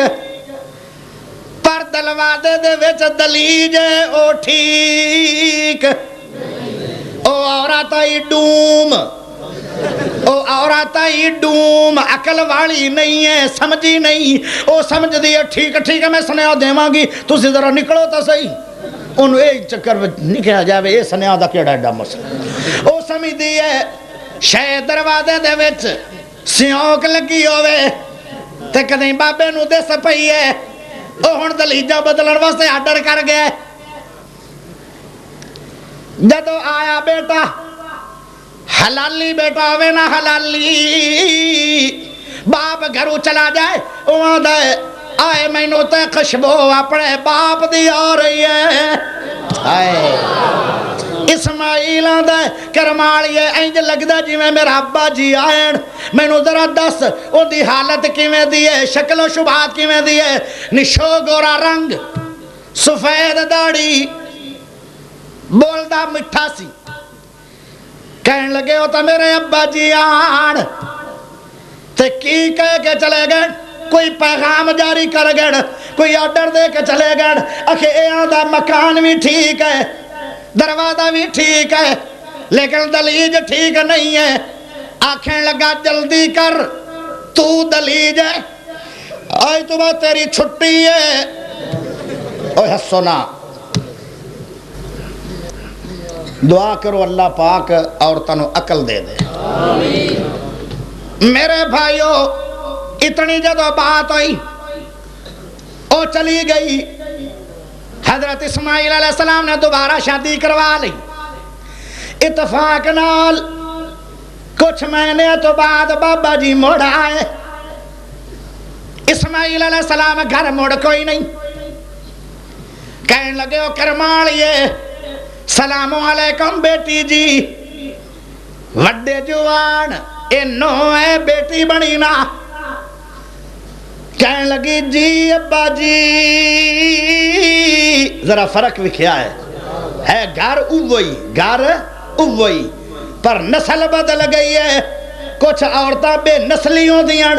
دلوادے دے وچ دلیج او ٹھیک او عورت آئی ڈوم او عورت آئی ڈوم عقل والی نہیں ہے سمجھی نہیں او سمجھ دی ہے ٹھیک ٹھیک ہے میں سنیا دیواں گی تسی ذرا نکلو تا صحیح انہوں ایک چکر نکلا جاوے یہ سنیا دا کیڑا ایڈا مسئلہ او سمجھ دی ہے شے دروازے دے وچ سیونک لگی ہوئے تے کدیں بابے نو دس پئی ہے او ہن دلیجا بدلن واسطے آرڈر کر گئے جدو آیا بیٹا حلالی بیٹا ہوئے نا حلالی باپ گھروں چلا جائے وہاں دے آئے میں نو تے خشبو اپنے باپ دی آ رہی ہے آئے اسماعیل آدھے کرمالیے اینج لگدہ جی میں میرا ابا جی آئین میں نو ذرا دس او دی حالت کی میں دیئے شکل و شبہات کی میں دیئے نشو گورا رنگ سفید داڑی بولدہ مٹھا سی کہنے لگے ہوتا میرے ابا جی آن تے کی کہہ کے چلے گئے کوئی پیغام جاری کر گئے کوئی آرڈر دے کے چلے گئے اکھے اے آدھا مکان بھی ٹھیک ہے دروازہ بھی ٹھیک ہے لیکن دلیج ٹھیک نہیں ہے آنکھیں لگا جلدی کر تو دلیج ہے آئی تو بات تیری چھٹی ہے اوہ سنا دعا کرو اللہ پاک عورتوں عقل دے دے میرے بھائیو اتنی جدو بات ہوئی او چلی گئی حضرت اسماعیل علیہ السلام نے دوبارہ شادی کروا لی اتفاق نال کچھ مہینے تو بعد بابا جی مڑ آئے اسماعیل علیہ السلام گھر مڑ کوئی نہیں کہنے لگے او کرمالیے سلام علیکم بیٹی جی وڈے جوان انو ہے بیٹی بنی نا کہنے لگی جی ابا جی ذرا فرق وکھیا ہے گھر اوہی پر نسل بدل گئی ہے کچھ عورتاں بے نسلیوں دیاں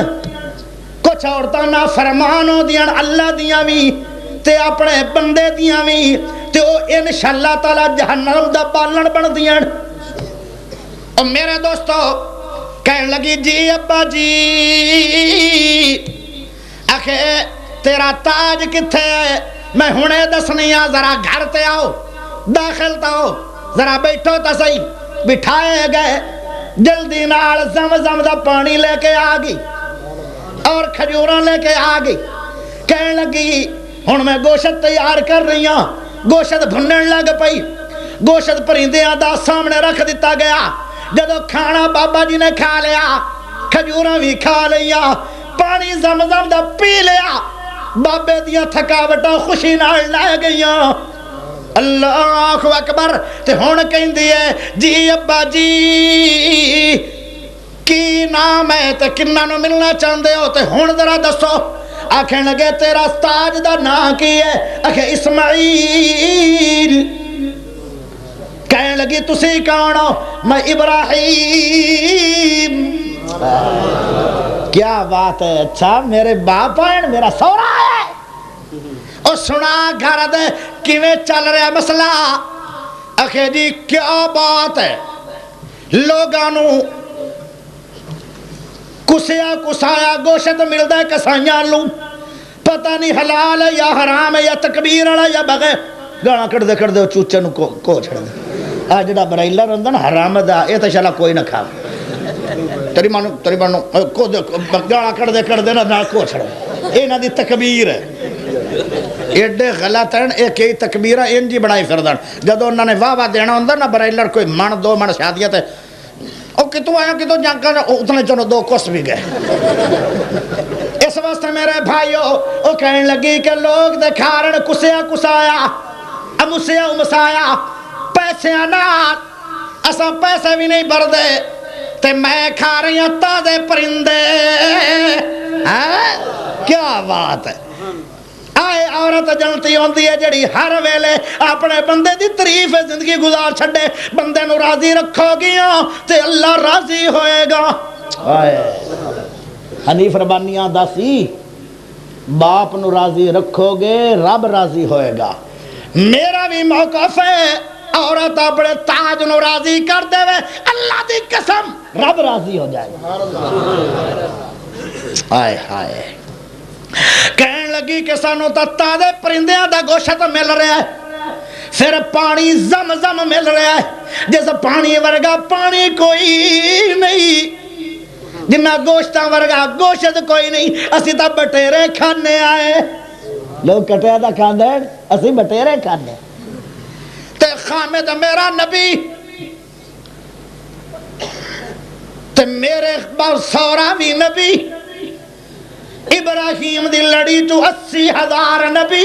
کچھ عورتاں نافرمانوں دیاں اللہ دیاں بھی تے اپنے بندے دیاں بھی تے او انشاءاللہ تعالی جہنم دا پالن بن دیاں اور میرے دوستو کہنے لگی جی ابا جی آخے تیرا تاج کتھے ہے میں ہونے دسنیاں ذرا گھر تے آؤ داخل تاؤ ذرا بیٹھو تا صحیح بٹھائے گئے جلدی نال زمزم دا پانی لے کے آگئی اور کھجوراں لے کے آگئی کہنے لگی ہن میں گوشت تیار کر رہی ہوں گوشت بھنن لگ پئی گوشت پرندیاں دا سامنے رکھ دیتا گیا جدو کھانا بابا جی نے کھا لیا کھجوراں بھی کھا لیا پانی زمزم دا پی لیا بابے دیاں تھکاوٹاں خوشی نال لے گئیاں اللہ اکبر تے ہن کہندی ہے جی ابا جی کی نام ہے تے کناں نو ملنا چاہندے ہو تے ہن ذرا دسو آکھیں لگے تیرا تاج دا نام کی ہے آکھے اسماعیل کہنے لگی تسی کون ہو میں ابراہیم کیا بات ہے اچھا میرے باپ آئے میرا سورا ہے اور سنا گھر دے کیویں چل رہا مسئلہ آخے جی کیا بات ہے لوگانو کسیا کسایا گوشت ملدا ہے کسائیاں لوں پتہ نہیں حلال ہے یا حرام ہے یا تکبیر والا یا بغیر گانا کر دے چوچے نو کو چھڑ دے آ جڑا برائیلا رہندا نا حرام دا اے تے شالا کوئی نہ کھا تیری مانو کو گانا کر دے نا کو چھڑ اے نہ دی تکبیر ہے ایڈے غلط ہیں ایک ہی تکبیرہ انجی بنائی فردان جدو انہوں نے واہ دینا ہوندہ نا برائیلر کوئی من دو من شادیاں تے او کتو آیا کتو جانکا اتنے چونو دو کس بھی گئے اس واسطے میرے بھائیو او کہنے لگی کہ لوگ دکھارن کسیا کسایا امسیا امسایا پیسے آنات اساں پیسے بھی نہیں بھر دے تے میں کھا رہی ہوں تازے پرندے کیا بات ہے آئے عورت جنتی ہوندی ہے جڑی ہر ویلے اپنے بندے دی تعریف زندگی گزار چھڑے بندے نو راضی رکھو گیا تے اللہ راضی ہوئے گا آئے حنیف ربانیاں داسی باپ نو راضی رکھو گے رب راضی ہوئے گا. میرا بھی موقف ہے عورت اپنے تاج نو راضی کر دے وے اللہ دی قسم رب راضی ہو جائے گا. آئے ہائے کہن لگی کہ سانو تا تازے پرندیاں دا گوشت مل رہا ہے پھر پانی زم زم مل رہا ہے جیسا پانی ورگا پانی کوئی نہیں جنہ گوشتاں ورگا گوشت کوئی نہیں اسی تا بٹیرے کھانے آئے لوگ کٹیا دا کھاندے اسی بٹیرے کھانے تے خامد میرا نبی تے میرے سورا بھی نبی ابراہیم دی لڑی چو 80,000 نبی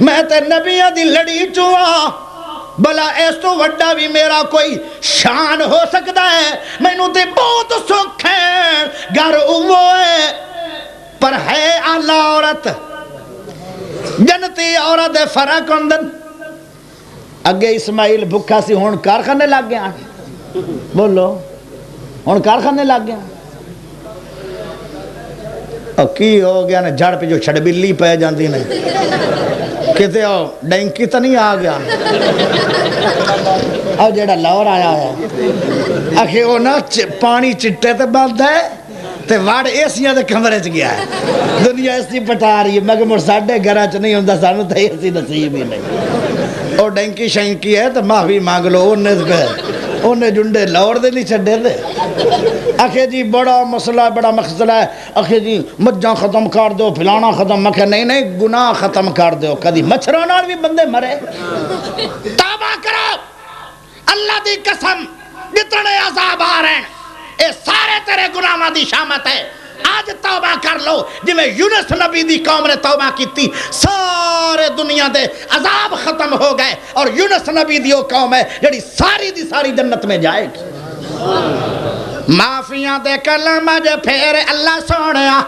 میں تے نبیہ دی لڑی چو بلا اس تو وڈا بھی میرا کوئی شان ہو سکتا ہے میں نو تے بہت سکھ ہے گر اوہ ہے پر ہے آلہ عورت جنتی عورت فرق اندن اگے اسماعیل بھکا سی ہون کارخانے لگ گیا بولو ہون کارخانے لگ گیا اور کی ہو گیا نا جھڑ پہ جو چھڑ بلی پہ جاندی نے کہتے ہو ڈینکی تو نہیں آ گیا اور جیڑا لور آیا ہے آخر وہ نا پانی چٹے تے بند ہے تے واڑ ایسیاں دے کمرے چ گیا ہے دنیا ایسی پٹا رہی ہے مگر مر ساڑھے گھرہ چ نہیں ہوندہ سانو تے ایسی نصیب ہی نہیں اور ڈینکی شینکی ہے تو معافی مانگ لو انہیں جنڈے لور دے نہیں چھڑے دے آخر جی بڑا مسئلہ بڑا مخزلہ ہے آخر جی مجھاں ختم کر دو پھلانا ختم مکھے نہیں گناہ ختم کر دو کدی مچھرانار بھی بندے مرے توبہ کرو اللہ دی قسم جتنے عذاب آ رہے ہیں اے سارے تیرے گناہ دی شامت ہے آج توبہ کر لو جی میں یونس نبی دی قوم نے توبہ کی تھی سارے دنیا دے عذاب ختم ہو گئے اور یونس نبی دی وہ قوم ہے جڑی ساری دی ساری جنت میں جائے گی معافیاں دے کلمہ جے پھیر اللہ سونیا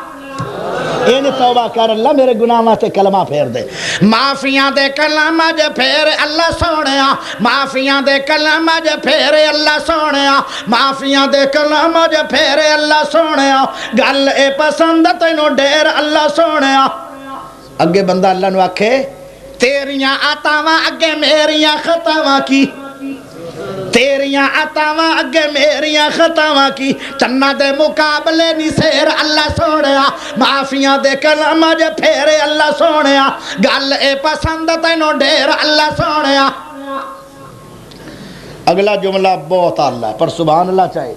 این توبہ کر اللہ میرے گناہ تے کلمہ پھیر دے معافیاں دے کلمہ جے پھیر اللہ سونیا معافیاں دے کلمہ جے پھیر اللہ سونیا معافیاں دے کلمہ جے پھیر اللہ سونیا گل اے پسند تینوں ڈیر اللہ سونیا اگے بندہ اللہ نو آکھے تیریاں آتاواں اگے میریاں خطاواں کی تیریاں عطاواں اگے میریاں خطاواں کی چنہ دے مقابلے نہیں سیر اللہ سونیا معافیاں دے کلمہ جے پھیرے اللہ سونیا گل اے پسند تینوں ڈیر اللہ سونیا. اگلا جملہ بہت اللہ ہے پر سبحان اللہ چاہے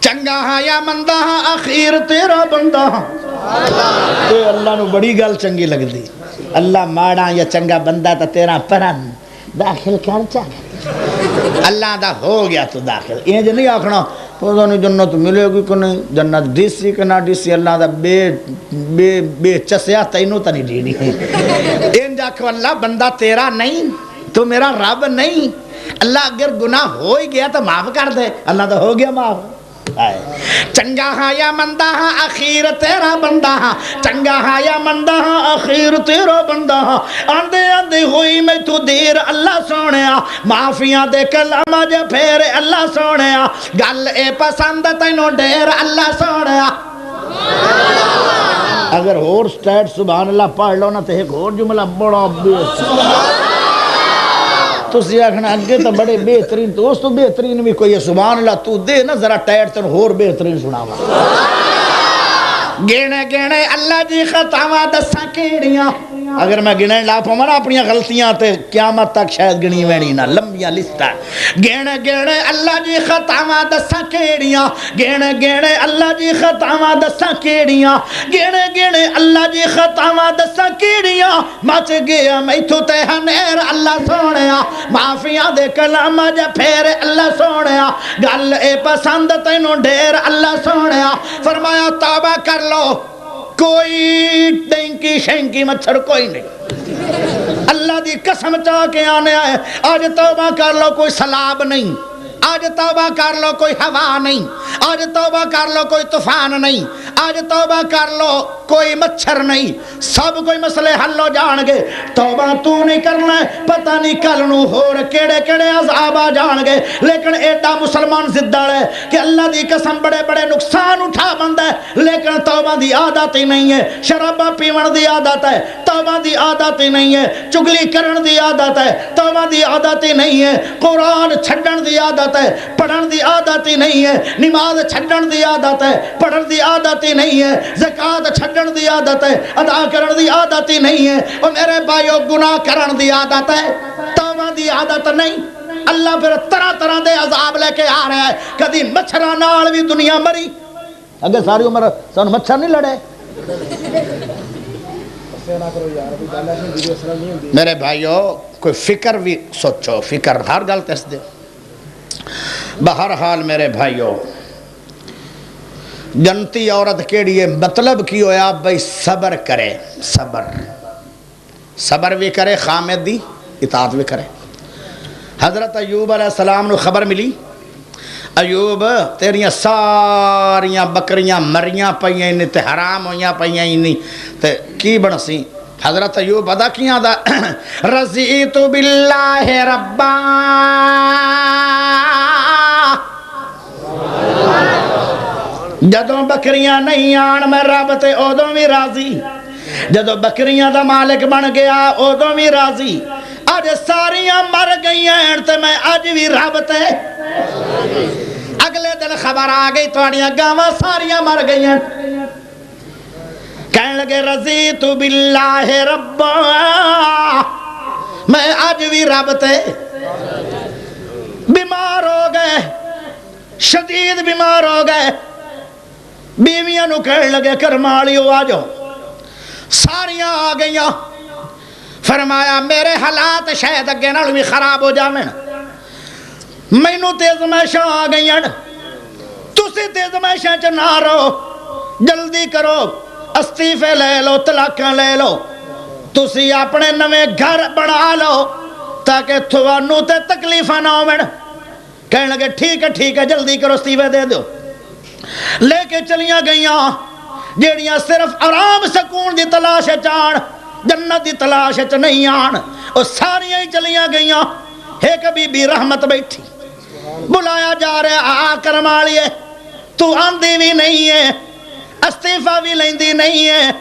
چنگا ہاں یا مندہ ہاں اخیر تیرا بندہ ہاں اے اللہ نو بڑی گل چنگی لگ دی اللہ ماڑا یا چنگا بندہ تا تیرا پرن داخل کر چاہ اللہ دا ہو گیا تو داخل یہ جو نہیں آکھنا تو جنت ملے گی کہ نہیں جنت ڈیسی کہ نہ ڈیسی اللہ دا بے چسیا تینوں تا نہیں دینی این جاکو اللہ بندہ تیرا نہیں تو میرا رب نہیں اللہ اگر گناہ ہو ہی گیا تو معاف کر دے اللہ دا ہو گیا معاف چنگا ہاں یا مندہ ہاں اخیر تیرا بندہ ہاں چنگا ہاں یا مندہ ہاں اخیر تیرا بندہ ہاں آندے آندے ہوئی میں تو دیر اللہ سونیا معافیاں دے کلمہ جے پھیرے اللہ سونیا گل اے پسند تینوں ڈیر اللہ سونیا. اگر اور سٹیٹ سبحان اللہ پڑھ لو نا تو ایک اور جملہ بڑا تو سیاکھنا اگے تو بڑے بہترین تو اس تو بہترین بھی کوئی ہے سبحان اللہ تو دے نا ذرا ٹیٹ تن اور بہترین سناوا گینے گینے اللہ جی خطاواں دساں کیڑیاں اگر میں گنے لا پاواں نا اپنی غلطیاں تے قیامت تک شاید گنی وینی نہ لمبیاں لسٹ ہے گینے گینے اللہ جی خطاواں دساں کیڑیاں گینے گینے اللہ جی خطاواں دساں کیڑیاں گینے گینے اللہ جی خطاواں دساں کیڑیاں مچ گیا میتھوں تے ہنیر اللہ سونیا معافیاں دے کلمہ جے پھیرے اللہ سونیا گل اے پسند تینوں ڈیر اللہ سونیا فرمایا توبہ کر لو کوئی ڈینکی شینکی مچھر کوئی نہیں اللہ دی قسم چاہ کے آنے آئے آج توبہ کر لو کوئی سلاب نہیں آج توبہ کر لو کوئی ہوا نہیں آج توبہ کر لو کوئی طوفان نہیں آج توبہ کر لو کوئی مچھر نہیں، سب کوئی مسئلے حل ہو جان گے۔ توبہ تو نہیں کرنا ہے، پتہ نہیں کل نو ہور کیڑے کیڑے عذاب آ جان گے، لیکن ایڈا مسلمان زدڑ ہے کہ اللہ دی قسم بڑے بڑے نقصان اٹھا بندہ ہے، لیکن توبہ دی عادت ہی نہیں ہے۔ شرابہ پیون دی عادت ہے، توبہ دی عادت ہی نہیں ہے۔ چگلی کرن دی عادت ہے، توبہ دی عادت ہی نہیں ہے۔ قرآن چھڈن دی عادت ہے، پڑھن دی عادت ہی نہیں ہے۔ نماز چھڈن دی عادت ہے، پڑھن دی عادت ہی نہیں ہے۔ زکوٰۃ چھڈن دی عادت ہے، ادا کرن دی عادت ہی نہیں ہے۔ اور میرے بھائیو گناہ کرن دی عادت ہے، توبہ دی عادت نہیں۔ اللہ پھر طرح طرح دے عذاب لے کے آ رہا ہے۔ کدی مچھراں نال بھی دنیا مری، اگے ساری عمر سانوں مچھر نہیں لڑے۔ میرے بھائیو کوئی فکر بھی سوچو، فکر ہر گل تس دے۔ بہرحال میرے بھائیو جنتی عورت کیڑی ہے، مطلب کی ہویا بھائی صبر کرے، صبر بھی کرے، خامد دی اطاعت بھی کرے۔ حضرت ایوب علیہ السلام نو خبر ملی، ایوب تیریاں ساریاں بکریاں مریاں پئیاں نہیں تے حرام ہویاں پئیاں نہیں تے کی بنسی؟ حضرت ایوب ادا کیاں دا رضیت باللہ ربا، جدوں بکریاں نہیں آن میں رب تے اودوں بھی راضی، جدوں بکریاں دا مالک بن گیا اودوں بھی راضی۔ اج ساریاں مر گئیاں تے میں اج بھی رب تے۔ اگلے دن خبر آ گئی تواڈیاں گاواں ساریاں مر گئیاں۔ کہنے لگے رضیت باللہ ربا، میں اج بھی رب تے۔ بیمار ہو گئے، شدید بیمار ہو گئے، بیویاں نو کہنے لگے کرمالیو آ جاؤ، ساریاں آ گئیاں۔ فرمایا میرے حالات شاید اگے نال بھی خراب ہو جاویں، مینوں تیز میشاں آ گئیاں، تسی تیز میشاں چ نہ رہو، جلدی کرو، استعفے لے لو، طلاقاں لے لو، تسی اپنے نویں گھر بنا لو تاکہ تھوانوں تے تکلیفاں نہ ہوون۔ کہنے لگے ٹھیک ہے جلدی کرو، استعفے دے دو۔ لے کے چلیاں گئیاں جیڑیاں صرف آرام سکون دی تلاش چان، جنت دی تلاش چ نہیں آن، اور ساریاں ہی چلیاں گئیاں۔ ایک بی بی رحمت بیٹھی، بلایا جا رہا آ کرمالیے، تو آندی بھی نہیں ہے، استعفیٰ بھی لیندی نہیں ہے،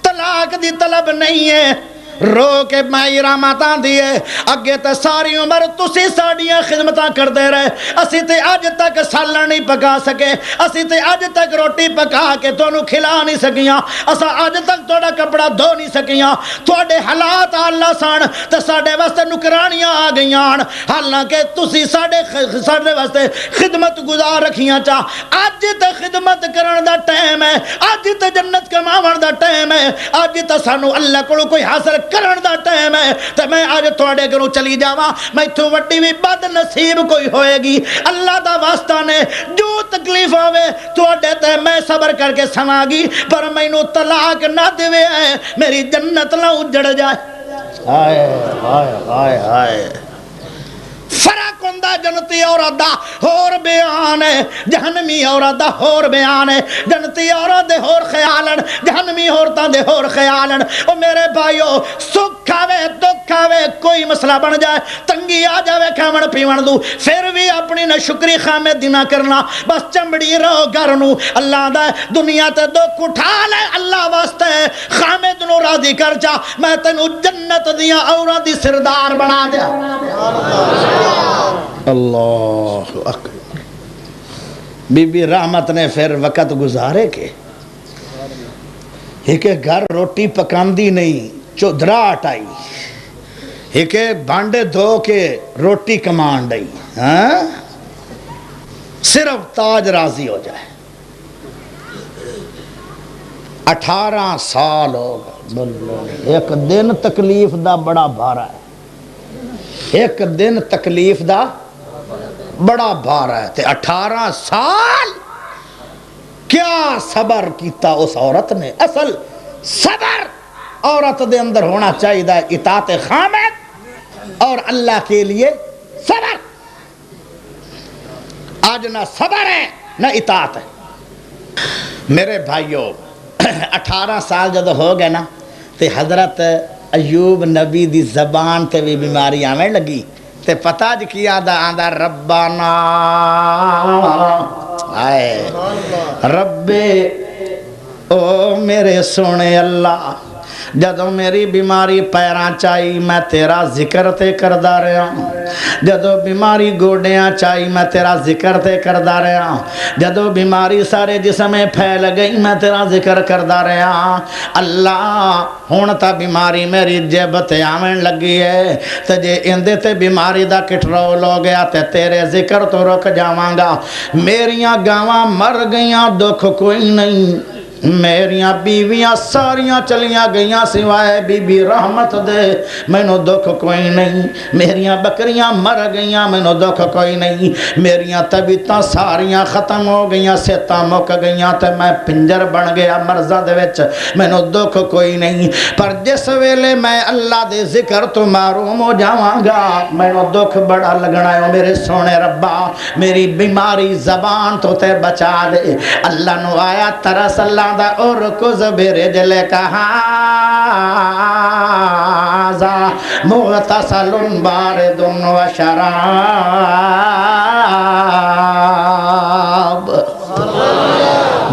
طلاق دی طلب نہیں ہے، رو کے مائی رحمت آندی ہے اگے تے ساری عمر تسی ساڈیاں خدمتاں کر دے رہے، اسی تے اج تک سالن نہیں پکا سکے، اسی تے اج تک روٹی پکا کے تانوں کھلا نہیں سکیاں، اسا اج تک تہاڈا کپڑا دھو نہیں سکیاں، تہاڈے حالات اللہ سن تے ساڈے واسطے نکرانیاں آ گئیاں، حالانکہ تسی ساڈے واسطے خدمت گزار رکھیاں چا۔ اج تے خدمت کرن دا ٹائم ہے، اج تے جنت کماون دا ٹائم ہے، اج تے سانو اللہ کولوں کوئی حاصل کرن دا ٹائم ہے، تے میں آج تھوڑے گھروں چلی جاواں، میں تو وڈی بھی بد نصیب کوئی ہوئے گی۔ اللہ دا واسطہ نے جو تکلیف ہوئے تھوڑے تے میں صبر کر کے سما گی، پر مینوں طلاق نہ دیوے ہے، میری جنت نہ اجڑ جائے۔ ہائے ہائے ہائے ہائے، فرق ہوندا جنتی عورت دا ہور بیان ہے، جہنمی عورت دا ہور بیان ہے۔ جنتی عورت دے ہور خیالن، جہنمی عورتاں دے ہور خیالن۔ او میرے بھائیو سکھ آوے دکھ آوے، کوئی مسئلہ بن جائے، تنگی آ جاوے کھاون پیون دو، پھر بھی اپنی نہ شکری خامد نہ کرنا، بس چمڑی رہو گھر نو۔ اللہ دا دنیا تے دکھ اٹھا لے اللہ واسطے، خامد نو راضی کر جا، میں تینوں جنت دیاں عورتاں دی سردار بنا دیا۔ اللہ اکبر۔ بی بی رحمت نے پھر وقت گزارے کے ایک گھر روٹی پکاندی نہیں، چودھرا ہٹائی، ایک بانڈے دھو کے روٹی کمان ڈئی، صرف تاج راضی ہو جائے۔ 18 سال ہو گئے، ایک دن تکلیف دا بڑا بھارا ہے، ایک دن تکلیف دا بڑا بھارا ہے، تے 18 سال کیا صبر کیتا اس عورت نے۔ اصل صبر عورت دے اندر ہونا چاہیے، اطاعت خامد اور اللہ کے لیے صبر۔ آج نہ صبر ہے نہ اطاعت ہے۔ میرے بھائیوں 18 سال جدو ہو گئے نا تے حضرت ایوب نبی دی زبان تے بھی بیماری آنے لگی تے پتہ جی کی آدھا ربنا آئے ربے او میرے سونے اللہ جدو میری بیماری پیراں چائی میں تیرا ذکر تے کردہ رہا جدو بیماری گوڑیاں چائی میں تیرا ذکر تے کردہ رہا جدو بیماری سارے جسمیں پھیل گئی میں تیرا ذکر کردہ رہا اللہ ہون تا بیماری میری جیب تے آمن لگی ہے تے جے اندے تے بیماری دا کٹرول ہو گیا تے تیرے ذکر تو رک جاواں گا میریاں گاواں مر گئیاں دکھ کوئی نہیں میریاں بیویاں ساریاں چلیاں گئیاں سوائے بی بی رحمت دے مینوں دکھ کوئی نہیں میریاں بکریاں مر گئیاں مینوں دکھ کوئی نہیں میریاں طبیعتاں ساریاں ختم ہو گئیاں سیتاں مک گئیاں تے میں پنجر بن گیا مرضاں دے وچ مینوں دکھ کوئی نہیں پر جس ویلے میں اللہ دے ذکر تو محروم ہو جاواں گا مینوں دکھ بڑا لگنا ہے میرے سونے ربا میری بیماری زبان تو تے بچا دے اللہ نو آیا ترس اللہ دا اور کو زبیر جلے کہا ذا مغتسل بارد و شراب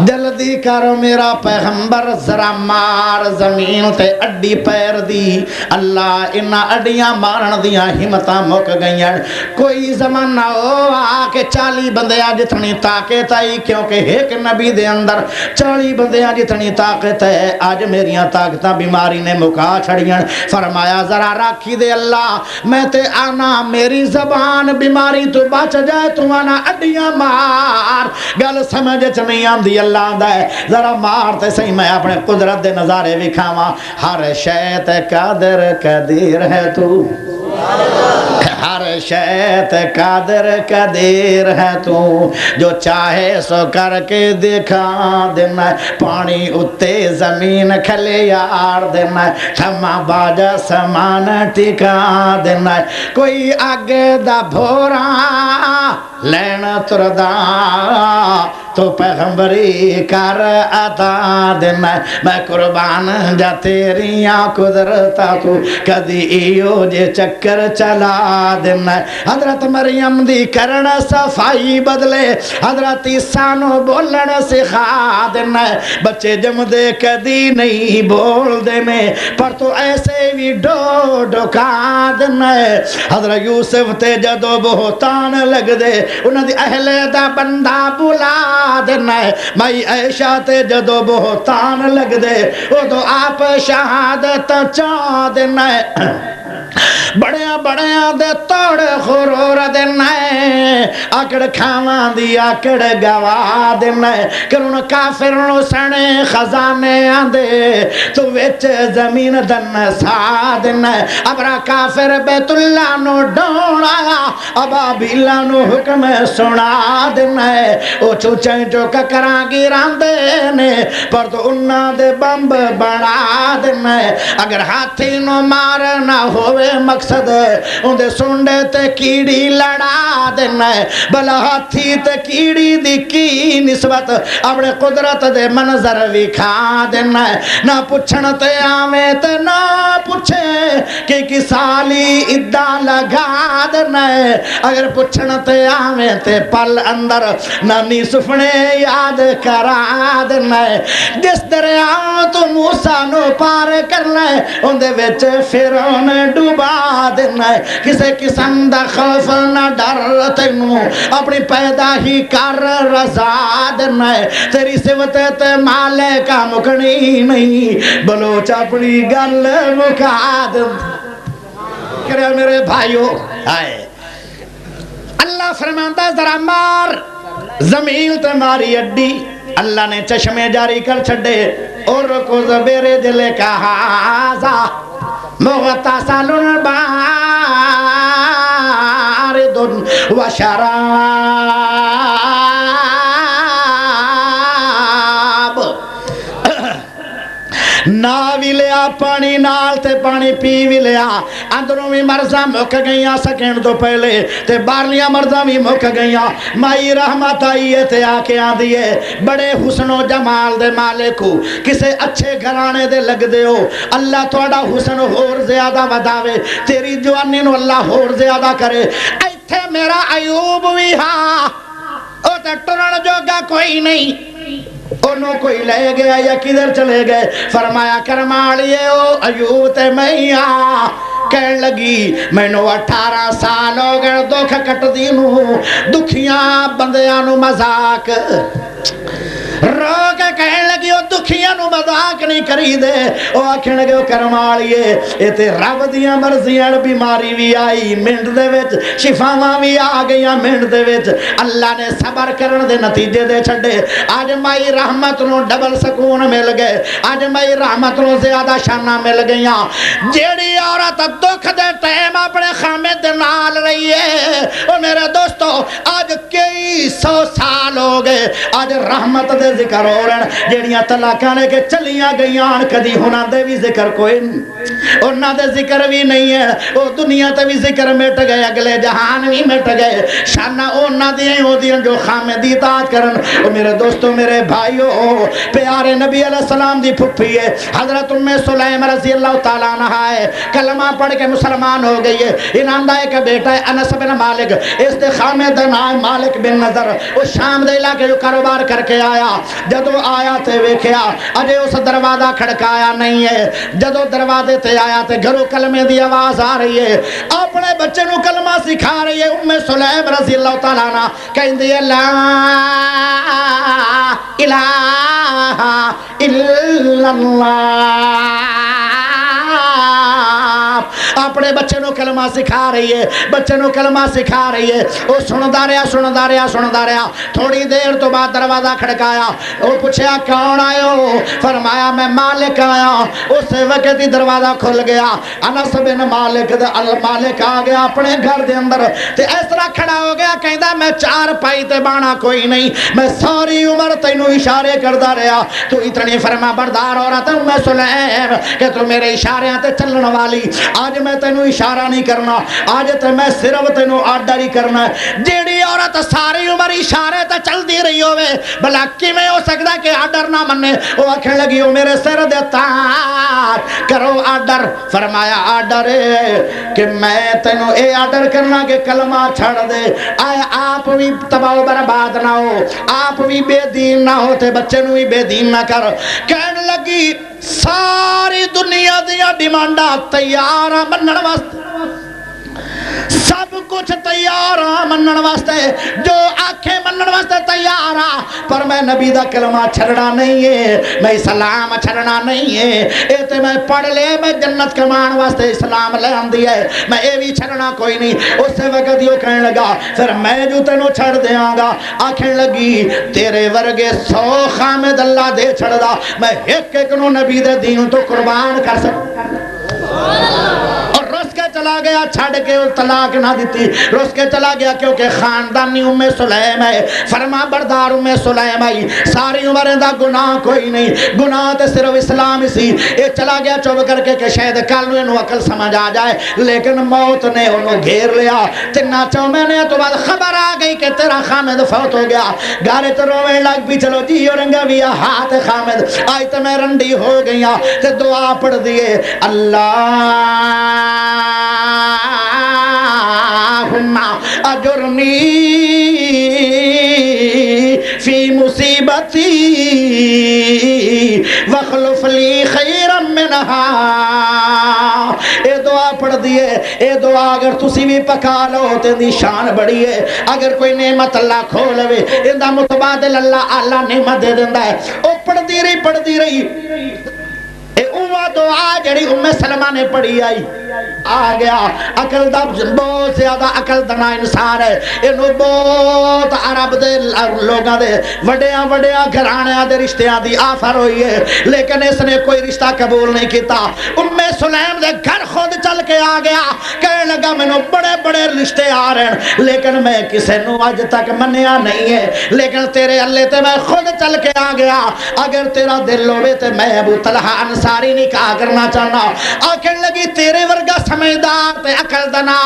جلدی کرو میرا پیغمبر ذرا مار زمین تے اڈی پیر دی اللہ انہا اڈیاں مارن دیاں ہمتاں مک گئیاں کوئی زمانہ ہو آکے 40 بندیاں جتنی طاقت آئی کیونکہ ایک نبی دے اندر 40 بندیاں جتنی طاقت ہے آج میریاں طاقتاں بیماری نے مکا چھڑیاں فرمایا ذرا راکھی دے اللہ میں تے آنا میری زبان بیماری تو بچ جائے تو آنا اڈیاں مار گل سمجھ چنی آندی اللہ دا ہے ذرا مارتے صحیح میں اپنے قدرت دے نظارے وکھاواں ہر شے تے قادر قدیر ہے تو ہر شے تے قادر قدیر ہے تو جو چاہے سو کر کے دکھا دینا پانی اتے زمین کھلے یار دینا تھما باجا سمان ٹکا دینا کوئی آگے دا بھورا لینا تردا تو پیغمبری کر عطا دینا میں قربان جا تیریاں قدرتا تو کدی ایو جے چکر چلا دینا حضرت مریم دی کرن صفائی بدلے حضرت عیسیٰ نو بولن سکھا دینا بچے جم دے کدی نہیں بول دے میں پر تو ایسے بھی ڈوکا دینا حضرت یوسف تے جدو بہتان لگ دے انہاں دی اہل دا بندہ بلا دینا مائی عائشہ تے جدو بہتان لگ دے وہ تو آپ شہادت چاہ دینا بڑیاں دے توڑ خرور دینا آکڑ کھاواں دی آکڑ گوا دینا کرن کافر نو سنے خزانے آندے تو وچ زمین دن سا دینا ابرا کافر بیت اللہ نو ڈونا ابابیلا نو حکم سنا دینا او چوچیں جو ککران گیران دینے پر تو انہاں دے بمب بڑا دینا اگر ہاتھی نو مارنا ہوئے مقصد ان دے سنڈے تے کیڑی لڑا دینا بلا ہاتھی تے کیڑی دی کی نسبت اپنے قدرت دے منظر وکھا دینا نہ پوچھن تے آویں تے نہ پوچھے کہ کسالی ادا لگا دینا اگر پوچھن تے آویں تے پل اندر نانی سفنے یاد کرا دینا جس دریا تو موسیٰ نو پار کرنا ان دے وچ فرعون ڈوبا دینا کسے قسم دا خوف نہ ڈر تینوں اپنی پیدا ہی کر رضا دینا تیری صفت تے مالے کا مکنی نہیں بلوچ اپنی گل مکا دینا کرے میرے بھائیو آئے اللہ فرمانتا ذرا مار زمین تے ماری اڈی اللہ نے چشمے جاری کر چھڑے اور کو زبیر دلے کہا ذا مغتسل بارد و شراب ناوی لیا پانی نال تے پانی پی بھی لیا اندروں بھی مرضاں مک گئیاں سکین تو پہلے تے بارلیاں مرضاں بھی مک گئیاں مائی رحمت آئیے تے آکے آن دیئے بڑے حسن و جمال دے مالکو کسے اچھے گھرانے دے لگ دے ہو اللہ توڑا حسن اور زیادہ وداوے تیری جوانی نو اللہ اور زیادہ کرے ایتھے میرا ایوب بھی ہاں او تے ٹرن جوگا کوئی نہیں انہوں کوئی لے گیا یا کدھر چلے گئے فرمایا کرمالیے او ایوب تے میاں کہن لگی میں نو 18 سال ہو گئے دکھ کٹ دینو دکھیاں بندیاں نو مذاق رو کے کہن لگی وہ دکھیاں نو مذاق نہیں کری دے وہ آکھن لگے وہ کرمالیے اے تے رب دیاں مرضیاں بیماری بھی آئی منٹ دے وچ شفاواں بھی آ گئیاں منٹ دے وچ اللہ نے صبر کرن دے نتیجے دے چھڈے آج مائی رحمت نو ڈبل سکون مل گئے آج مائی رحمت نو زیادہ شانہ مل گئیاں جیڑی عورت دکھ دے ٹائم اپنے خامد دے نال رہی ہے وہ میرے دوستو آج کئی 100 سال ہو گئے آج رحمت دے ذکر ہو رہن جیڑیاں طلاقانے کے چلیاں گئیاں کدی ہونا دے بھی ذکر کوئی انہاں دے ذکر بھی نہیں ہے وہ دنیا تے بھی ذکر مٹ گئے اگلے جہان بھی مٹ گئے شانہ انہاں دیاں ہو دیاں جو خامدی اطاعت کرن وہ میرے دوستو میرے بھائیو پیارے نبی علیہ السلام دی پھپھی ہے حضرت ام سلیم رضی اللہ تعالیٰ عنہ ہے کلمہ پڑھ کے مسلمان ہو گئی ہے انہاں دا ایک بیٹا ہے انس بن مالک اس دے خامد نام مالک بن نظر وہ شام دے علاقے جو کاروبار کر کے آیا جدو آیا تے ویکھیا اجے اس دروازہ کھڑکایا نہیں ہے جدو دروازے تے آیا تے گھروں کلمے دی آواز آ رہی ہے اپنے بچے نو کلمہ سکھا رہی ہے ام سلیم رضی اللہ تعالیٰ عنہ کہندی ہے لا الہ الا اللہ اپنے بچے نو کلمہ سکھا رہی ہے بچے نو کلمہ سکھا رہی ہے وہ سندا رہا تھوڑی دیر تو بعد دروازہ کھڑکایا وہ پوچھا کون آئے ہو فرمایا میں مالک آیا اس وقت ہی دروازہ کھل گیا انس بن مالک مالک آ گیا اپنے گھر دے اندر تے اس طرح کھڑا ہو گیا کہندا میں 4 پائی تے بانا کوئی نہیں میں ساری عمر تینوں اشارے کردا رہا تو اتنی فرما بردار عورت ہوں میں سلیم کہ تو میرے اشارے تے چلن والی آج میں تینوں اشارہ نہیں کرنا آج تے میں صرف تینوں آرڈر ہی کرنا ہے جیڑی عورت ساری عمر اشارے تے چل دی رہی ہوئے بھلا کیویں ہو سکدا کہ آرڈر نہ منے وہ آکھن لگی او میرے سر دے تار کرو آرڈر فرمایا آرڈر ہے کہ میں تینوں اے آرڈر کرنا کہ کلمہ چھڑ دے آئے آپ بھی تباہ و برباد نہ ہو آپ بھی بے دین نہ ہوتے بچے نو بھی بے دین نہ کر کہنے لگی ساری دنیا دیا ڈیمانڈا تیار منن واسطے سب کچھ تیار منن واسطے جو آنکھیں منن واسطے تیار پر میں نبی دا کلمہ چھڑنا نہیں ہے میں اسلام چھڑنا نہیں ہے اے تے میں پڑھ لے میں جنت کمان واسطے اسلام لے آندی ہے میں اے بھی چھڑنا کوئی نہیں اس وقت یہ کہنے لگا پھر میں جو تینوں چھڑ دیاں گا آکھیں لگی تیرے ورگے 100 خامد اللہ دے چھڑ دا میں ایک ایک نو نبی دے دین تو قربان کر سکتا اور رس کے چلا گیا چھڑ کے طلاق نہ دیتی رس کے چلا گیا کیونکہ خاندانی ام سلیم ہے فرما بردار ام سلیم آئی ساری عمریں دا گناہ کوئی نہیں گناہ تے صرف اسلام اسی یہ چلا گیا چوب کر کے کہ شاید کل انہوں عقل سمجھ آ جائے لیکن موت نے انہوں گھیر لیا 3 مہینے تو بعد خبر آ گئی کہ تیرا خامد فوت ہو گیا گارے تو رویں لگ بھی چلو جی اور رنگا بھی ہاتھ خامد آئی تو میں رنڈی ہو گیا تے دعا پڑھ دیے اللہم اجرنی فی مصیبتی واخلف لی خیرا منہا اے دعا پڑھ دیئے اے دعا اگر تسی بھی پکا لو تے دی شان بڑی ہے اگر کوئی نعمت اللہ کھولوے اندہ متبادل اللہ نعمت دے دیندہ ہے او پڑھ دی رہی اے اوہ دعا جڑی ام سلمہ نے پڑھی آئی آ گیا عقل دا بہت زیادہ عقل دنا انسان ہے اینو بہت عرب دے لوگاں دے وڈیاں وڈیاں گھرانیاں دے رشتیاں دی آفر ہوئی ہے لیکن اس نے کوئی رشتہ قبول نہیں کیتا ام سلیم دے گھر خود چل کے آ گیا کہنے لگا مینوں بڑے بڑے رشتے آ رہے ہیں لیکن میں کسے نو اج تک منیا نہیں ہے لیکن تیرے اللہ تے میں خود چل کے آ گیا اگر تیرا دل ہوے تے میں ابو طلحہ انصاری نکاح کرنا چاہنا آکھن لگی تیرے ورگا سمجھدار تے عقل دنا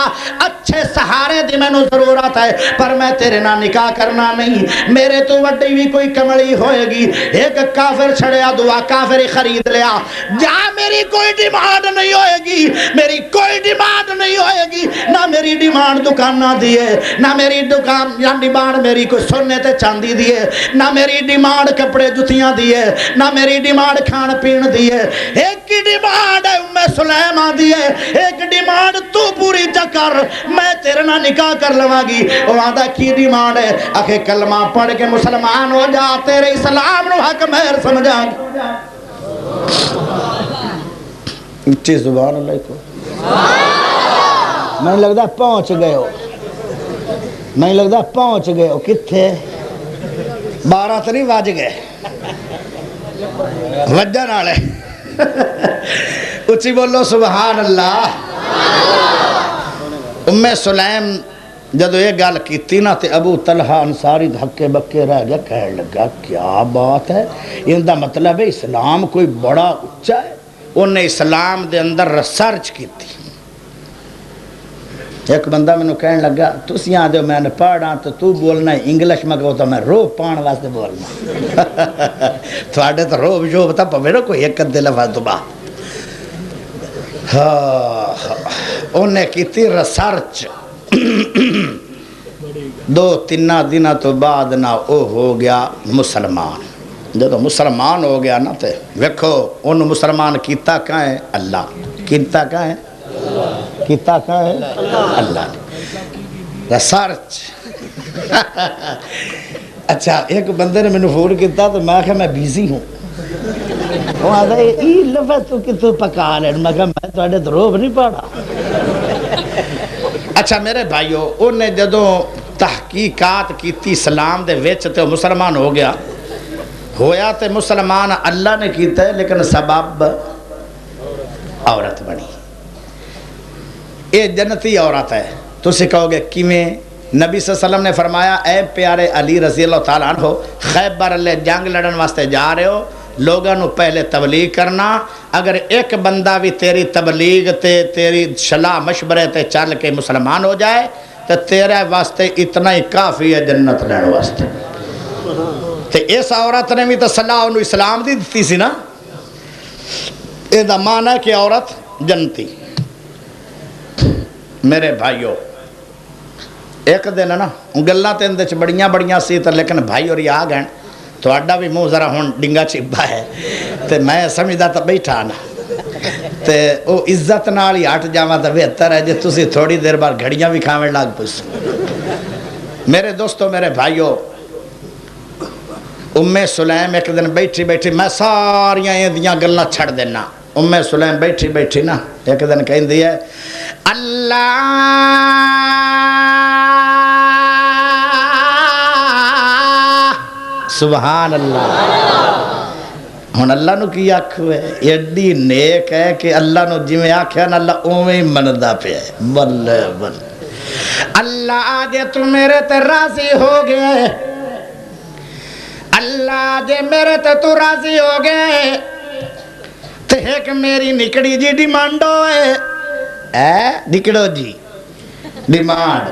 اچھے سہارے دی مینوں ضرورت ہے پر میں تیرے نال نکاح کرنا نہیں میرے تو وڈی بھی کوئی کملی ہوئے گی ایک کافر چھڑیا دعا کافر خرید لیا جا میری کوئی ڈیمانڈ نہیں ہوئے گی میری کوئی ڈیمانڈ نہیں ہوئے گی نہ میری ڈیمانڈ دکان نہ دیے نہ میری دکان یا ڈیمانڈ میری کوئی سونے تے چاندی دیے نہ میری ڈیمانڈ کپڑے جتیاں دیے نہ میری ڈیمانڈ کھان پین دیے ایک ہی ڈیمانڈ ہے ام سلیم دیے ایک ڈیمانڈ تو پوری چکر میں تیرے نہ نکاح کر لواں گی اور آدھا کی ڈیمانڈ ہے آخے کلمہ پڑھ کے مسلمان ہو جا تیرے اسلام نو حق مہر سمجھا اچھی زبان اللہ کو میں لگتا پہنچ گئے ہو میں لگتا پہنچ گئے ہو کتھے 12 تو نہیں واج گئے وجہ نالے اچھی بولو سبحان اللہ ام سلیم جدو یہ گل کیتی نا تے ابو طلحہ انصاری ہکے بکے رہ گیا کہنے لگا کیا بات ہے ان دا مطلب ہے اسلام کوئی بڑا اچھا ہے انہیں اسلام دے اندر ریسرچ کیتی ایک بندہ میں نے کہنے لگا تسی یہاں دے میں نے پڑھا تو بولنا ہے انگلش میں کہو تو میں روب پان واسطے بولنا تھوڑے تو روب جو بتا پا میرے کوئی ایک دے لفظ تو بات انہیں کیتی ریسرچ 2-3 دنوں تو بعد نہ او ہو گیا مسلمان جب مسلمان ہو گیا نا تے ویکھو ان مسلمان کیتا کہاں ہے اللہ کیتا کہاں ہے کیتا کہاں ہے اللہ ریسرچ اچھا ایک بندے نے میں نے فون کیتا تو میں کہا میں بیزی ہوں وہ آدھا یہ لفظ تو کتوں پکا لین میں کہا میں تو آڑے دروب نہیں پڑھا اچھا میرے بھائیو انہیں جدوں تحقیقات کیتی اسلام دے وچ تے مسلمان ہو گیا ہویا تے مسلمان اللہ نے کیتا ہے لیکن سبب عورت بنی یہ جنتی عورت ہے تو سے کہو گے کیویں نبی صلی اللہ علیہ وسلم نے فرمایا اے پیارے علی رضی اللہ تعالیٰ عنہ خیبر لے جنگ لڑن واسطے جا رہے ہو لوگاں نو پہلے تبلیغ کرنا اگر ایک بندہ بھی تیری تبلیغ تے تیری صلاح مشورے تے چل کے مسلمان ہو جائے تو تیرے واسطے اتنا ہی کافی ہے جنت لین واسطے تے اس عورت نے بھی تو صلاح انہوں اسلام دی دیتی سی نا یہ دا معنی ہے کہ عورت جنتی میرے بھائیو ایک دن ہے نا گلاں تے اندر بڑیاں بڑیاں سی تے لیکن بھائی اور یہ آ گئے تو اڈا بھی منہ ذرا ہون ڈنگا چبا ہے تے میں سمجھدا تو بیٹھا نا تے او عزت نال ہی ہٹ جاواں تے بہتر ہے جے تسی تھوڑی دیر بعد گھڑیاں بھی کھاویں لگ پس میرے دوستو میرے بھائیو ام سلیم ایک دن بیٹھی بیٹھی میں ساریاں ایندیاں گلاں چھڑ دینا ام سلیم بیٹھی بیٹھی نا ایک دن کہندی ہے اللہ سبحان اللہ ہن اللہ نو کی آکھوے ایڈی نیک ہے کہ اللہ نو جویں آکھیا نا اللہ اوویں ہی مندا پیا ہے بلے بلے اللہ جے تو میرے تے راضی ہو گئے اللہ جے میرے تے تو راضی ہو گئے تے ایک میری نکڑی جی ڈیمانڈ ہوئے نکڑو جی ڈیمانڈ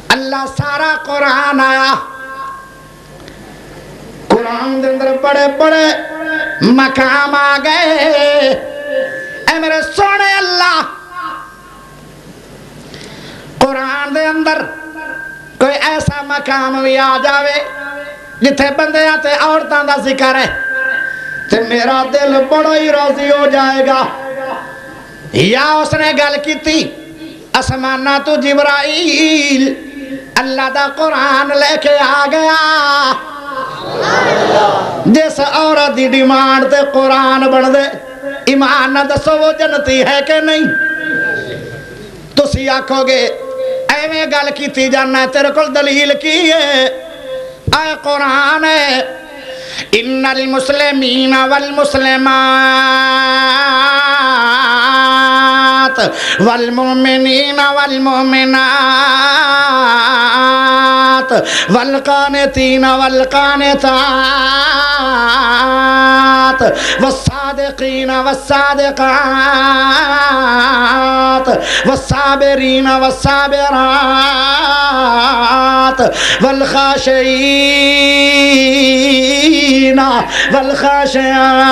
اللہ سارا قرآن آیا قرآن دے اندر بڑے بڑے مقام آ گئے اے میرے سونے اللہ قرآن دے اندر کوئی ایسا مقام بھی آ جاوے جتھے بندے آتے عورتاں دا ذکر ہے تے میرا دل بڑا ہی راضی ہو جائے گا یا اس نے گل کی تھی اسمانہ تو جبرائیل اللہ دا قرآن لے کے آ گیا جس عورت دی ڈیمانڈ تے قرآن بن دے ایمان نہ دسو وہ جنتی ہے کہ نہیں؟ تسی آکھو گے ایویں گل کیتی جانا ہے، تیرے کول دلیل کی ہے؟ اے قرآن ہے، ان المسلمین والمسلمات والمؤمنین والمؤمنات والقانتین والقانتات والصادقین والصادقات والصابرین والصابرات والخاشعین والخاشعات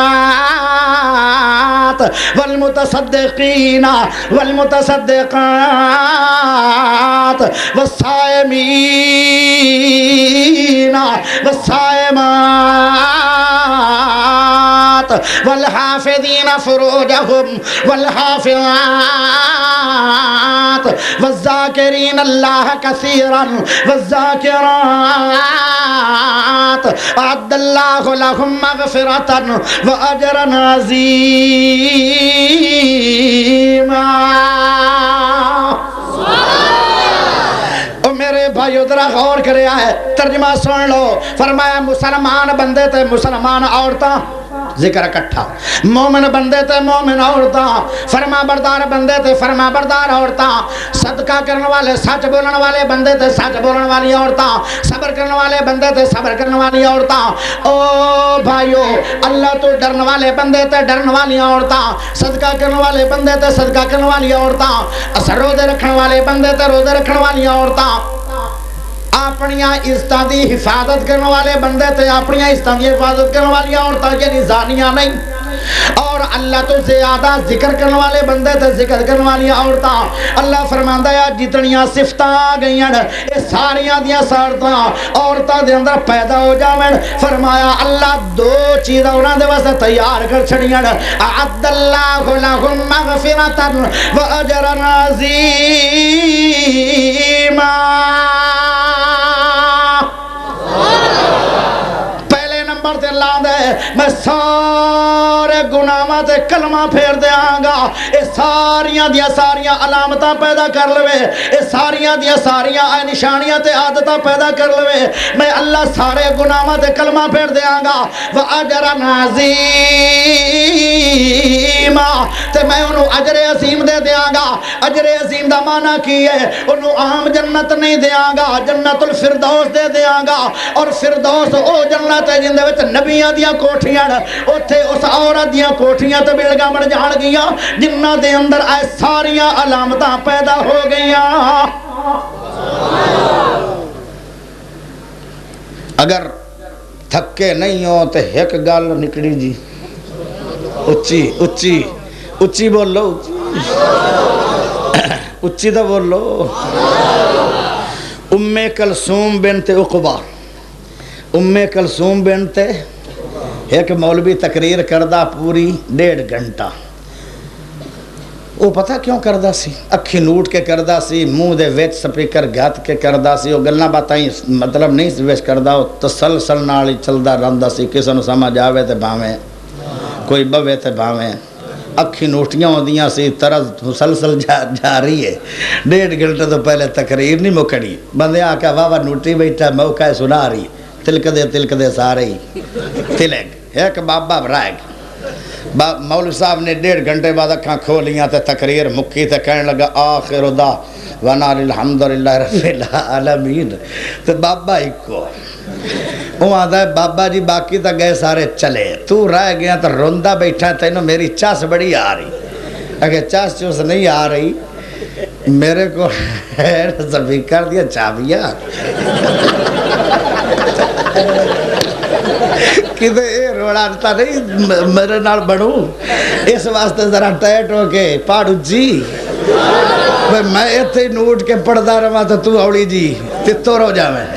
والمتصدقین والمتصدقات والصائمین والصائمات والحافظین فروجہم والحافظات والذاکرین اللہ کثیرا والذاکرات اعد اللہ لہم مغفرتا واجرا عظیما۔ میرے بھائی ادھر غور کریا ہے، ترجمہ سن لو۔ فرمایا مسلمان بندے تے مسلمان عورتاں، ذکر اکٹھا، مومن بندے تے مومن عورتاں، فرما بردار بندے تے فرما بردار عورتاں، صدقہ کرنے والے سچ بولن والے بندے تے سچ بولن والی عورتاں، صبر کرنے والے بندے تے صبر کرنے والی عورتاں۔ او بھائیو، اللہ تو ڈرن والے بندے تے ڈرن والی عورتاں، صدقہ کرنے والے بندے تے صدقہ کرنے والی عورتاں، روزے رکھنے والے بندے تے روزے رکھنے والی عورتاں، اپنیاں عزتاں دی حفاظت کرنے والے بندے تے اپنیاں عزتاں دی حفاظت کرنے والی عورتاں، یعنی زانیاں نہیں، اور اللہ تو زیادہ ذکر کرنے والے بندے تے ذکر کرنے والی عورتاں۔ اللہ فرماندا ہے جتنیاں صفتاں آ گئیاں اے ساریاں دیاں سارتاں عورتاں دے اندر پیدا ہو جاویں۔ فرمایا اللہ دو چیزاں انہاں دے واسطے تیار کر چھڑیاں، اعد اللہ لہم مغفرتا واجرا عظیما۔ پہلے نمبر تے اللہ دے میں سارے گناہاں تے کلمہ پھیر دیاں گا، اے ساریاں دیاں ساریاں علامتاں پیدا کر لوے، اے ساریاں دیاں ساریاں نشانیاں تے عادتاں پیدا کر لوے، میں اللہ سارے گناہاں تے کلمہ پھیر دیاں گا، وَأَجْرًا عَظِیمًا، تے میں انہوں اجر عظیم دے دیاں گا۔ اجر عظیم دا معنی کی ہے؟ انہوں عام جنت نہیں دیاں گا، جنت الفردوس دے دیاں گا، اور فردوس او جنت ہے جن دے وچ نبیاں دیاں کوٹھیاں، اوتھے اس عورت دیاں کوٹھیاں تے بلگاں بن جان گیاں جنہاں دے اندر اے ساریاں علامتاں پیدا ہو گئیاں۔ اگر تھکے نہیں ہو تے ایک گل نکلی جی، اچھی اچھی اچھی بولو، اچھی تو بولو۔ ام کلثوم بنت عقبہ، ام کلثوم بنت، ایک مولوی تقریر کردہ پوری 1.5 گھنٹہ، وہ پتہ کیوں کردہ سی؟ اکھی نوٹ کے کردہ سی، منہ دے ویچ سپیکر گھت کے کردہ سی، وہ گلنا باتائیں مطلب نہیں سی ویچ کردہ، وہ تسلسل نالی چلدہ رہندہ سی، کسی نو سمجھ آوے تے بھاویں، کوئی بوے تے بھاویں، اکھی نوٹیاں ہو دیاں سی، طرز مسلسل جا رہی ہے۔ 1.5 گھنٹے تو پہلے تقریر نہیں مکڑی، بندے آکا واہ نوٹی بیٹھا موقع سنا رہی، تلک دے سارے ہی تلک ایک بابا برائے گا۔ مولوی صاحب نے 1.5 گھنٹے بعد اکھاں کھولیاں تے تقریر مکی تے کہنے لگا آخر دعوانا الحمدللہ رب العالمین، تے بابا ہی کو وہ آدھا ہے بابا جی باقی تا گئے سارے چلے، تو رہ گیا تو روندہ بیٹھا تینوں میری چاس بڑی آ رہی، اگر چاس چوس نہیں آ رہی میرے کو زبی کر دیا چابیا کدھے اے روڑانتا نہیں میرے نال بڑھوں، اس واسطے ذرا ٹیٹ ہو کے پاڑو جی میں ایتھے نوٹ کے پڑھدا رہا تو اوڑی جی تتور ہو جاویں،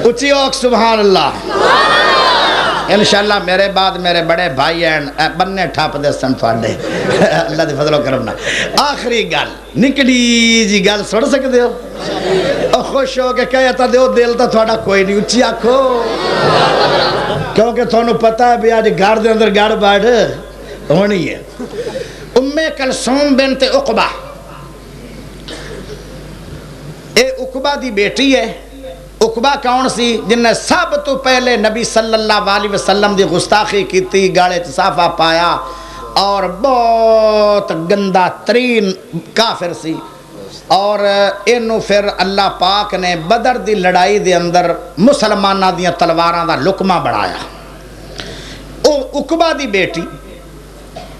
اچھی اوک سبحان اللہ۔ انشاءاللہ میرے بعد میرے بڑے بھائی ہیں بننے ٹھاپ دے سن تھوڑے، اللہ دے فضل و کرم۔ آخری گل نکلی جی گل سن سکتے ہو؟ خوش ہو کے کہتا دیو دل تا تھوڑا کوئی نہیں، اچھی آکھو، کیونکہ تھوڑا پتہ ہے بھی آج گھر دے اندر گھر بیٹھ ہونی ہے. کلثوم بنت عقبہ، اے عقبہ دی بیٹی ہے. عقبہ کون سی؟ جن نے سب تو پہلے نبی صلی اللہ علیہ وسلم دی گستاخی کیتی، گالے صافہ پایا اور بہت گندا ترین کافر سی. اور اینو پھر اللہ پاک نے بدر دی لڑائی دے اندر مسلمانہ دیاں تلواراں دا لقمہ بڑھایا. عقبہ دی بیٹی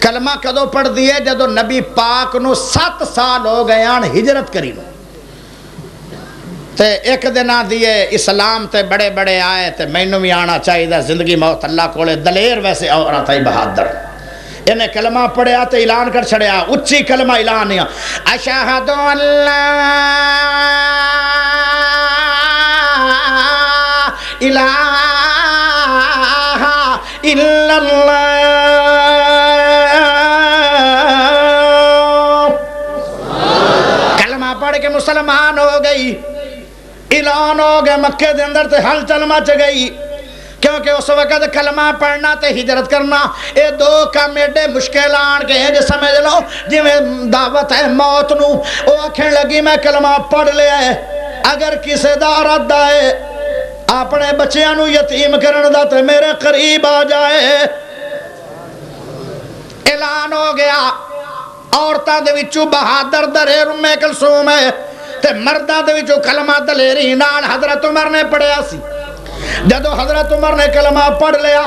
کلمہ کدو پڑھ دیئے جدو نبی پاک نو 7 سال ہو گئے آن ہجرت کری نو. تے ایک دن دیئے اسلام تے بڑے بڑے آئے تے مینوں بھی آنا چاہیے دا زندگی موت اللہ کولے. دلیر ویسے اور تھا بہادر. انہیں کلمہ پڑھیا تے اعلان کر چھڑیا، اچھی کلمہ اعلان ہے، اشہد اللہ الہ الا اللہ. کلمہ پڑھ کے مسلمان ہو گئی. اعلان ہو گئے مکے دے اندر تے ہلچل مچ گئی، کیونکہ اس وقت کلمہ پڑھنا تے ہجرت کرنا اے دو کام ایڈے مشکل آن کے ہیں. جو سمجھ لو جی میں دعوت ہے موت نو، وہ آکھیں لگی میں کلمہ پڑھ لیا ہے، اگر کسی دا ارادہ ہے اپنے بچیاں نو یتیم کرن دا تے میرے قریب آ جائے. اعلان ہو گیا. عورتاں دے وچوں بہادر دلیر کلثوم ہے تے مرداں دے وچوں کلمہ دلیری نال حضرت عمر نے پڑھیا سی. جدو حضرت عمر نے کلمہ پڑھ لیا،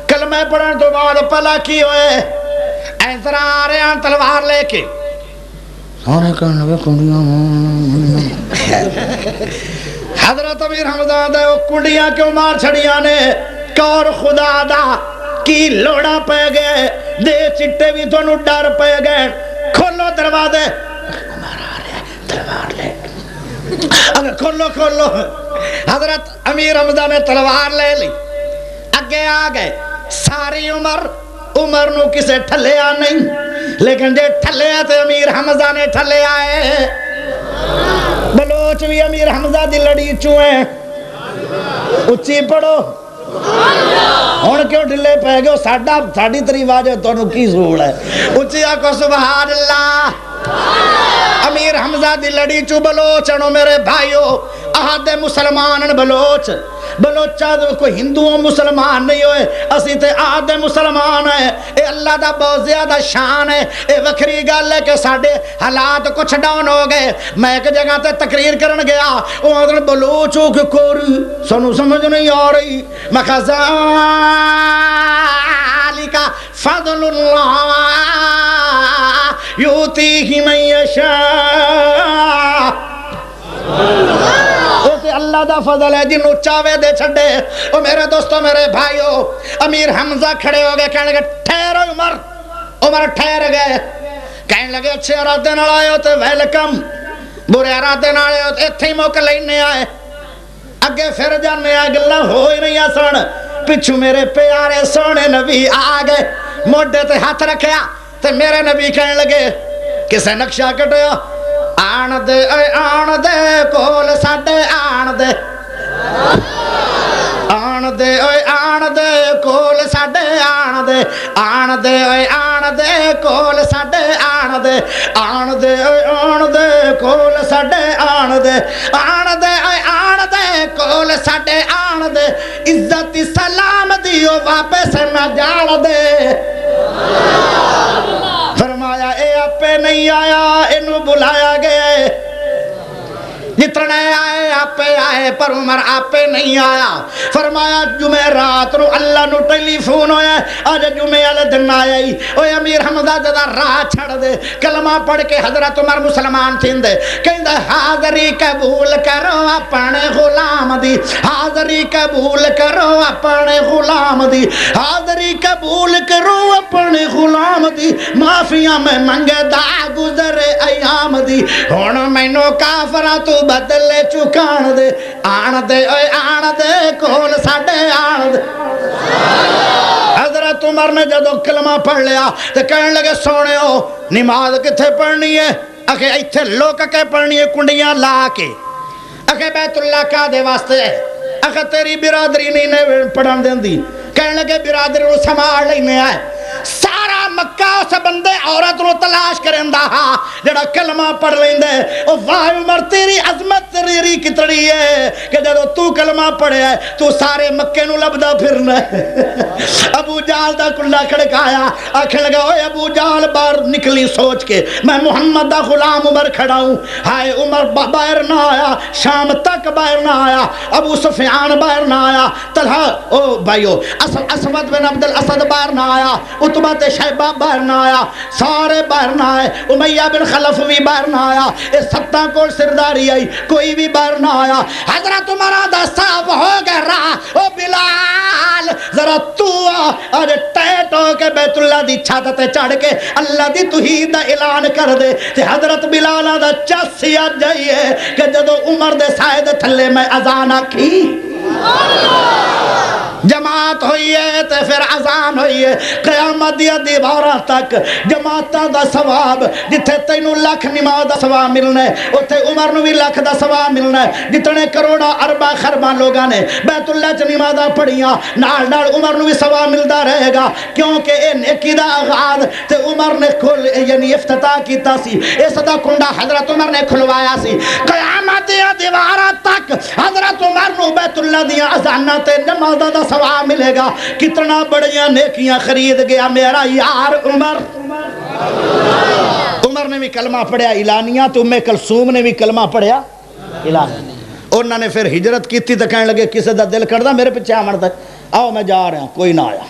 کلمہ پڑھن تو بعد پلا کی ہوئے ایسرا آ رہے ہیں تلوار لے کے. حضرت امیر حمزہ دے وہ کنڈیاں کیوں مار چھڑیاں نے کور خدا دا کی لوڑا پہ گئے دے چٹے بھی تو نو ڈر پہ گئے. کھولو دروازے، عمر آ رہے ہیں تلوار لے اگر کھولو. حضرت امیر حمزہ نے تلوار لے لی، اگے آ گئے. ساری عمر نو کسے ٹھلیا نہیں، لیکن جے ٹھلیا تے امیر حمزہ نے ٹھلے آئے. بلوچ بھی امیر حمزہ دی لڑی چوئیں. اچھی پڑھو ہون کیوں ڈھلے پہ گئے؟ ساڑی تری واجہ تو انہوں کی سوڑ ہے. اچھی آکو سبحان اللہ. امیر حمزہ دی لڑی چو بلوچ انو میرے بھائیو احد مسلمان بلوچ بلوچہ کوئی ہندووں مسلمان نہیں ہوئے، اسی تے احد مسلمان ہے. اے اللہ دا بہت زیادہ شان ہے. اے وکری گل ہے کہ ساڑے حالات کچھ ڈاؤن ہو گئے. میں ایک جگہ تے تقریر کرن گیا، وہ حضرت بلوچوں کی کوری سنو سمجھ نہیں آ رہی. میں کہا ذالک فضل اللہ یؤتیہ من یشاء. اللہ دا فضل ہے جنہوں چاوے دے چھڑے. او میرے دوستو میرے بھائیو امیر حمزہ کھڑے ہو گئے، کہنے لگے ٹھہرو عمر ٹھہر گئے. کہنے لگے اچھے ارادے نال آئے ہو تے ویلکم، برے ارادے نال آئے ہو تے اتھے ہی موقع لینے آئے. اگے پھر جانے آئے گلہ ہو ہی نہیں سن. پچھو میرے پیارے سونے نبی آ گئے، موڈے تے ہاتھ رکھیا تے میرے نبی کہنے لگے کسے نقشہ کٹیا آن دے کول ساڈے آن دے کول ساڈے آن دے کول ساڈے آن دے کول ساڈے آن دے عزت سلام دیو واپس نہ جان دے. فرمایا اے اپے نہیں آیا، انہوں بلایا گیا ہے. جتنے آئے آپے آئے پر عمر آپے نہیں آیا. فرمایا جمعہ رات نو اللہ نو ٹیلی فون ہویا آج جمعہ والے دن آیا ہی. اوے امیر حمزہ جدا راہ چھڑ دے کلمہ پڑھ کے حضرت عمر مسلمان تھین دے. کہندے حاضری قبول کرو اپنے غلام دی، حاضری قبول کرو اپنے غلام دی، حاضری قبول کرو اپنے غلام دی. معافیاں میں منگے دا گزرے ایام دی. ہن مینوں کافراں تو بدلے چکان دے. آن دے کول ساڈے آن دے. حضرت عمر نے جدو کلمہ پڑھ لیا تو کہنے لگے سونے ہو نماز کتھے پڑھنی ہے؟ اکھے ایتھے لوک کے پڑھنی ہے کنڈیاں لا کے. اکھے بیت اللہ کا دے واسطے ہے. اکھے تیری برادری نہیں نے پڑھن دین دی. کہنے لگے برادری رو سماڑ لینے آئے. سارا مکہ اس بندے عورت نو تلاش کرندا ہا جڑا کلمہ پڑھ لیندے او واہ عمر تیری عظمت تیری کتنی ہے کہ جدو تو کلمہ پڑھیا ہے تو سارے مکے نو لبدا پھرنا ہے ابو جہل دا کلا کھڑکایا آکھن لگا اوے ابو جہل باہر نکلی سوچ کے میں محمد دا غلام عمر کھڑا ہوں ہائے عمر باہر نہ آیا شام تک باہر نہ آیا ابو سفیان باہر نہ آیا طلحہ او بھائیو اسود بن عبد الاسد باہر نہ آیا عتبہ شیبہ باہر نہ آیا سارے باہر نہ آئے امیہ بن خلف بھی باہر نہ آیا اے ستاں کول سرداری آئی کوئی بھی باہر نہ آیا حضرت عمر دا صاحب ہو گیا رہا او بلال ذرا تو آج ٹیٹ ہو کے بیت اللہ دی چھت تے چڑھ کے اللہ دی توحید دا اعلان کر دے تے حضرت بلال دا چاسی آ جائیے کہ جدو عمر دے سائے دے تھلے میں اذان آکھی جماعت ہوئی ہے تے پھر اذان ہوئی ہے قیامت دی دیواراں تک جماعتاں دا ثواب جتھے تینوں لاکھ نماز دا ثواب ملنا ہے اوتھے عمر نو بھی لاکھ دا ثواب ملنا ہے جتنے کروڑا ارباں خرباں لوگاں نے بیت اللہ چ نمازاں پڑھیاں نال نال عمر نو بھی ثواب ملدا رہے گا کیونکہ اے نیکی دا آغاز تے عمر نے کھول یعنی افتتاح کیتا سی اس دا کنڈا حضرت عمر نے کھلوایا سی قیامت دی دیواراں تک حضرت عمر نو بیت اللہ دیاں اذاناں تے نمازاں دا ثواب ملے گا کتنا بڑیاں نیکیاں خرید گیا میرا یار عمر عمر نے بھی کلمہ پڑھیا اعلانیہ تو ام کلثوم نے بھی کلمہ پڑھیا اعلانیہ انہوں نے پھر ہجرت کی تھی تو کہنے لگے کسی دا دل کردا میرے پیچھے آمن تک آؤ میں جا رہا ہوں کوئی نہ آیا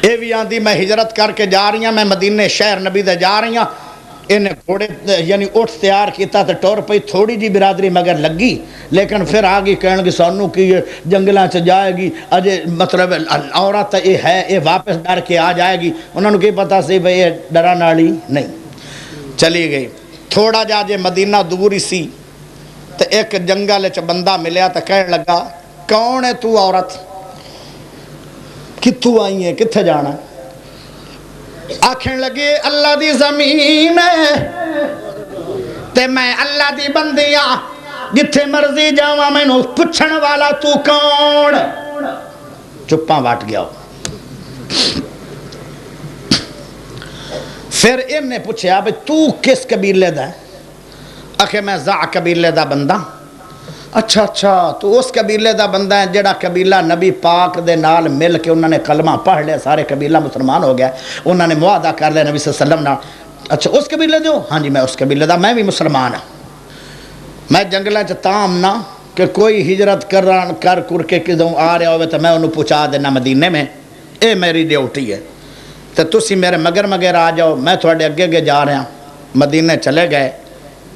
اے بھی آندی میں ہجرت کر کے جا رہی ہوں میں مدینے شہر نبی دے جا رہی ہوں انہیں گھوڑے یعنی اٹھ تیار کیتا تو ٹور پئی تھوڑی جی برادری مگر لگی لیکن پھر آگئی کہنے گی سانو کی جنگلاں سے جائے گی اجے مطلب عورت یہ ہے یہ واپس ڈر کے آ جائے گی انہوں نے کی پتا سی بھئی یہ ڈران والی نہیں چلی گئی تھوڑا جا جے مدینہ دوری سی تو ایک جنگل چ بندہ ملیا تو کہنے لگا کون ہے تو عورت کتھوں آئی ہے کتھے جانا آکھیں لگے اللہ دی زمین ہے تے میں اللہ دی بندیاں جتھے مرضی جاواں مینوں پوچھن والا تو کون چپاں واٹ گیا پھر انہیں پوچھیا بھئی تو کس قبیلے دا ہے آکھے میں زع قبیلے دا بندہ اچھا اچھا تو اس قبیلے دا بندہ ہے جڑا قبیلہ نبی پاک دے نال مل کے انہوں نے کلمہ پڑھ لیا سارے قبیلہ مسلمان ہو گیا انہوں نے معاہدہ کر لیا نبی صلی اللہ علیہ وسلم نال اچھا اس قبیلے دے ہو ہاں جی میں اس قبیلے دا میں بھی مسلمان ہوں میں جنگلہ چتام نا کہ کوئی ہجرت کر کے کدوں آ رہا ہوئے تو میں انہوں پہنچا دینا مدینے میں اے میری ڈیوٹی ہے تو تسی میرے مگر آ جاؤ میں تھوڑے اگے جا رہا مدینے چلے گئے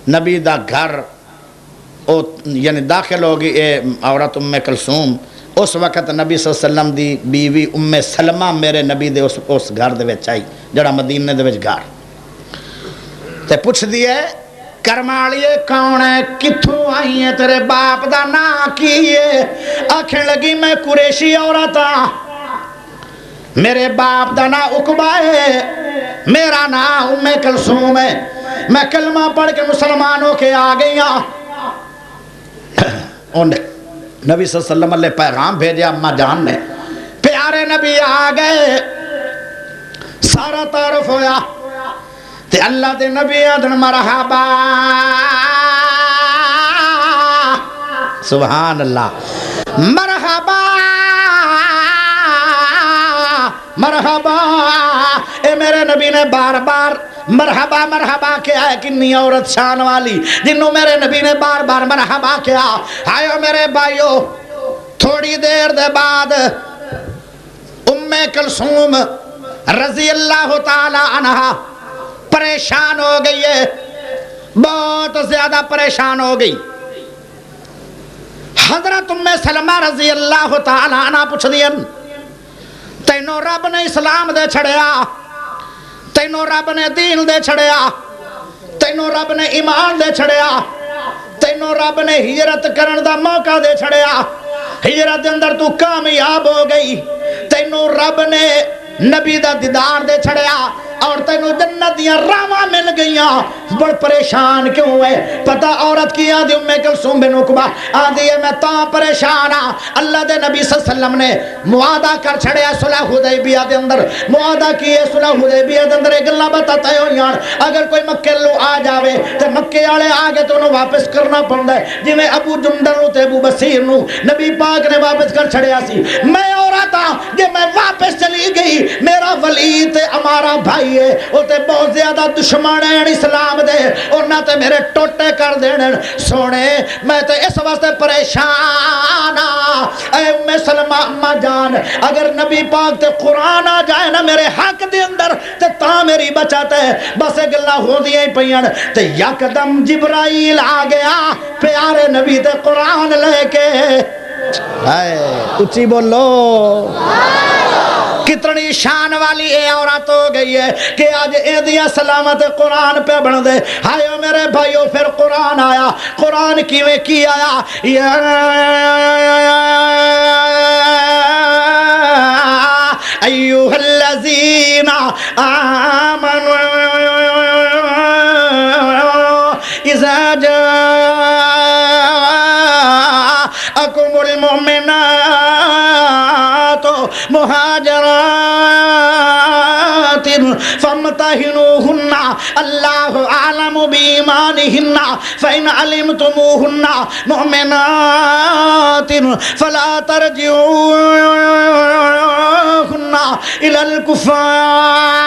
نبی دا گھر یعنی داخل ہوگی اے عورت ام کلثوم اس وقت نبی صلی اللہ علیہ وسلم دی بیوی ام سلمہ میرے نبی دے اس گھر دے وچ آئی جڑا مدینے دے وچ گھر تے پوچھ دیئے کرمالیے کون ہے کتھوں آئی ہے تیرے باپ دا نا کی ہے آکھیں لگی میں قریشی عورت ہاں میرے باپ دا نا عقبہ ہے میرا نا ام کلثوم ہے میں کلمہ پڑھ کے مسلمان ہو کے آ گئی ہوں نبی صلی اللہ علیہ وسلم نے پیغام بھیجا اماں جان نے پیارے نبی آ گئے سارا تعارف ہویا تے اللہ دے نبی آدن مرحبا سبحان اللہ مرحبا مرحبا اے میرے نبی نے بار بار مرحبا مرحبا کیا ہے کنی عورت شان والی جنہوں میرے نبی نے بار بار مرحبا کیا آئیو میرے بھائیو تھوڑی دیر دے بعد ام کلثوم رضی اللہ تعالی عنہ پریشان ہو گئی ہے بہت زیادہ پریشان ہو گئی حضرت ام سلمہ رضی اللہ تعالی عنہ پوچھ دین تینوں رب نے اسلام دے چھڑیا تینوں رب نے دین دے چھڑیا تینوں رب نے ایمان دے چھڑیا تینوں رب نے ہجرت کرن دا موقع دے چھڑیا ہجرت دے اندر تو کامیاب ہو گئی تینوں رب نے نبی دا دیدار دے چھڑیا اور تینو جنت دیاں راواں مل گئیاں بڑ پریشان کیوں ہے پتہ عورت کی آدھی ام کلثوم بن عقبہ آدھی ہے میں تاں پریشان ہاں اللہ دے نبی صلی اللہ علیہ وسلم نے معاہدہ کر چھڑیا صلح حدیبیہ دے اندر معاہدہ کیے صلح حدیبیہ دے اندر ایک گلاں بتاتے ہو یار اگر کوئی مکے لو آ جاوے تے مکے والے آگے تو انہوں واپس کرنا پڑتا ہے جی میں ابو جندر نو تے ابو بصیر نو نبی پاک نے واپس کر چھڑیا سی میں عورت ہاں جی میں واپس چلی گئی میرا ولی تے ہمارا بھائی ہے وہ تے بہت زیادہ دشمن ہیں اسلام دے اور نہ تے میرے ٹوٹے کر دینے سونے میں تے اس واسطے پریشان اے ام سلمہ اما جان اگر نبی پاک تے قرآن آ جائے نا میرے حق دے اندر تے تا میری بچاتے بس ایک اللہ ہو دیا ہی پہن تے یکدم جبرائیل آ گیا پیارے نبی تے قرآن لے کے اچھی بولو کتنی شان والی اے عورت ہو گئی ہے کہ آج اے دیا سلامت قرآن پہ بن دے ہائیو میرے بھائیو پھر قرآن آیا قرآن کیویں کی آیا ایوہ الذین آمنوا اذا جاءکم المؤمنات مہاجرات فامتحنوہن اللہ اعلم بایمانہن فإن علمتموہن مؤمنات فلا ترجعوہن إلى الكفار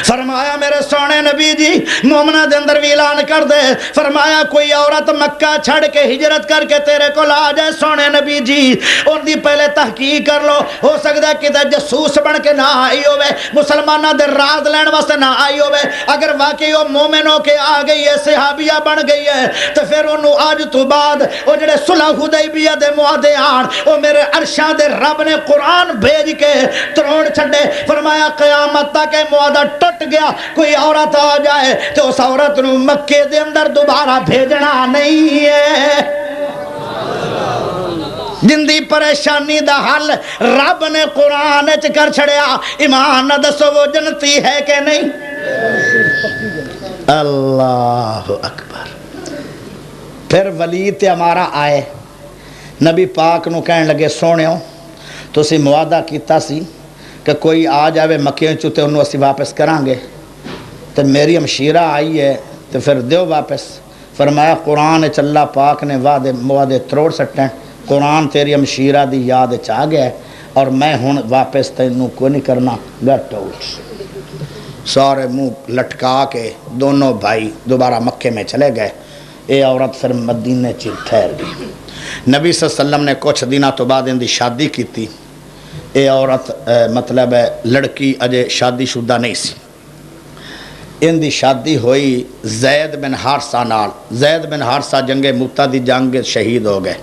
فرمایا میرے سونے نبی جی مومنہ دے اندر بھی اعلان کر دے فرمایا کوئی عورت مکہ چھڑ کے ہجرت کر کے تیرے کو لا جائے سونے نبی جی ان دی پہلے تحقیق کر لو ہو سکتا ہے کہ جسوس بن کے نہ آئی ہوئے مسلمانہ دے راز لین واسطے نہ آئی ہوئے اگر واقعی وہ مومن ہو کے آ گئی ہے صحابیہ بن گئی ہے تو پھر انہوں آج تو بعد وہ جڑے صلح حدیبیہ دے معاہدے آن وہ میرے عرشاں دے رب نے قرآن بھیج کے تروڑ چھڑے فرمایا قیامت تک معاہدہ ٹٹ گیا کوئی عورت آ جائے تو اس عورت نو مکے دے اندر دوبارہ بھیجنا نہیں ہے جندی پریشانی دا حل رب نے قرآن چ کر چھڑیا ایمان نہ دسو وہ جنتی ہے کہ نہیں اللہ اکبر پھر ولی تے ہمارا آئے نبی پاک نو کہنے لگے سونےو تو اسی معاہدہ کیتا سی کہ کوئی آ جاوے مکیوں چوتے انہوں اسی واپس کرانگے تو میری ہمشیرہ آئی ہے تو پھر دیو واپس فرمایا قرآن اللہ پاک نے معاہدے تروڑ سٹیں قرآن تیری ہمشیرہ دی یاد چاہ گیا ہے اور میں ہوں واپس تینوں کو نہیں کرنا گٹ ہو سارے منہ لٹکا کے دونوں بھائی دوبارہ مکے میں چلے گئے اے عورت پھر مدینے چل ٹھہر گئی نبی صلی اللہ علیہ وسلم نے کچھ دنوں تو بعد ان دی شادی کی تھی اے عورت مطلب ہے لڑکی اجے شادی شدہ نہیں سی ان دی شادی ہوئی زید بن حارثہ نال زید بن حارثہ جنگ موتا دی جنگ شہید ہو گئے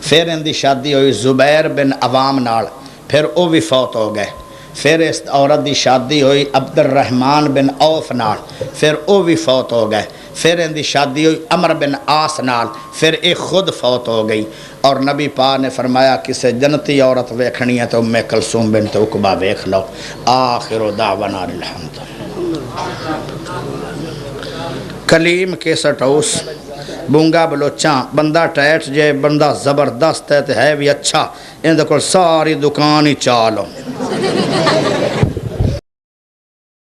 پھر ان دی شادی ہوئی زبیر بن عوام نال پھر او بھی فوت ہو گئے پھر اس عورت دی شادی ہوئی عبد الرحمن بن عوف نال پھر او بھی فوت ہو گئے پھر ان دی شادی ہوئی عمر بن عاص نال پھر ایک خود فوت ہو گئی اور نبی پاک نے فرمایا کسے جنتی عورت ویکھنی ہے تو ام کلثوم بنت عقبہ ویکھ لو آخر دعوانا الحمد کلیم کیسٹ ہاؤس بونگا بلوچاں بندہ ٹیٹ جے بندہ زبردست ہے بھی اچھا ان کو ساری دکان ہی چالو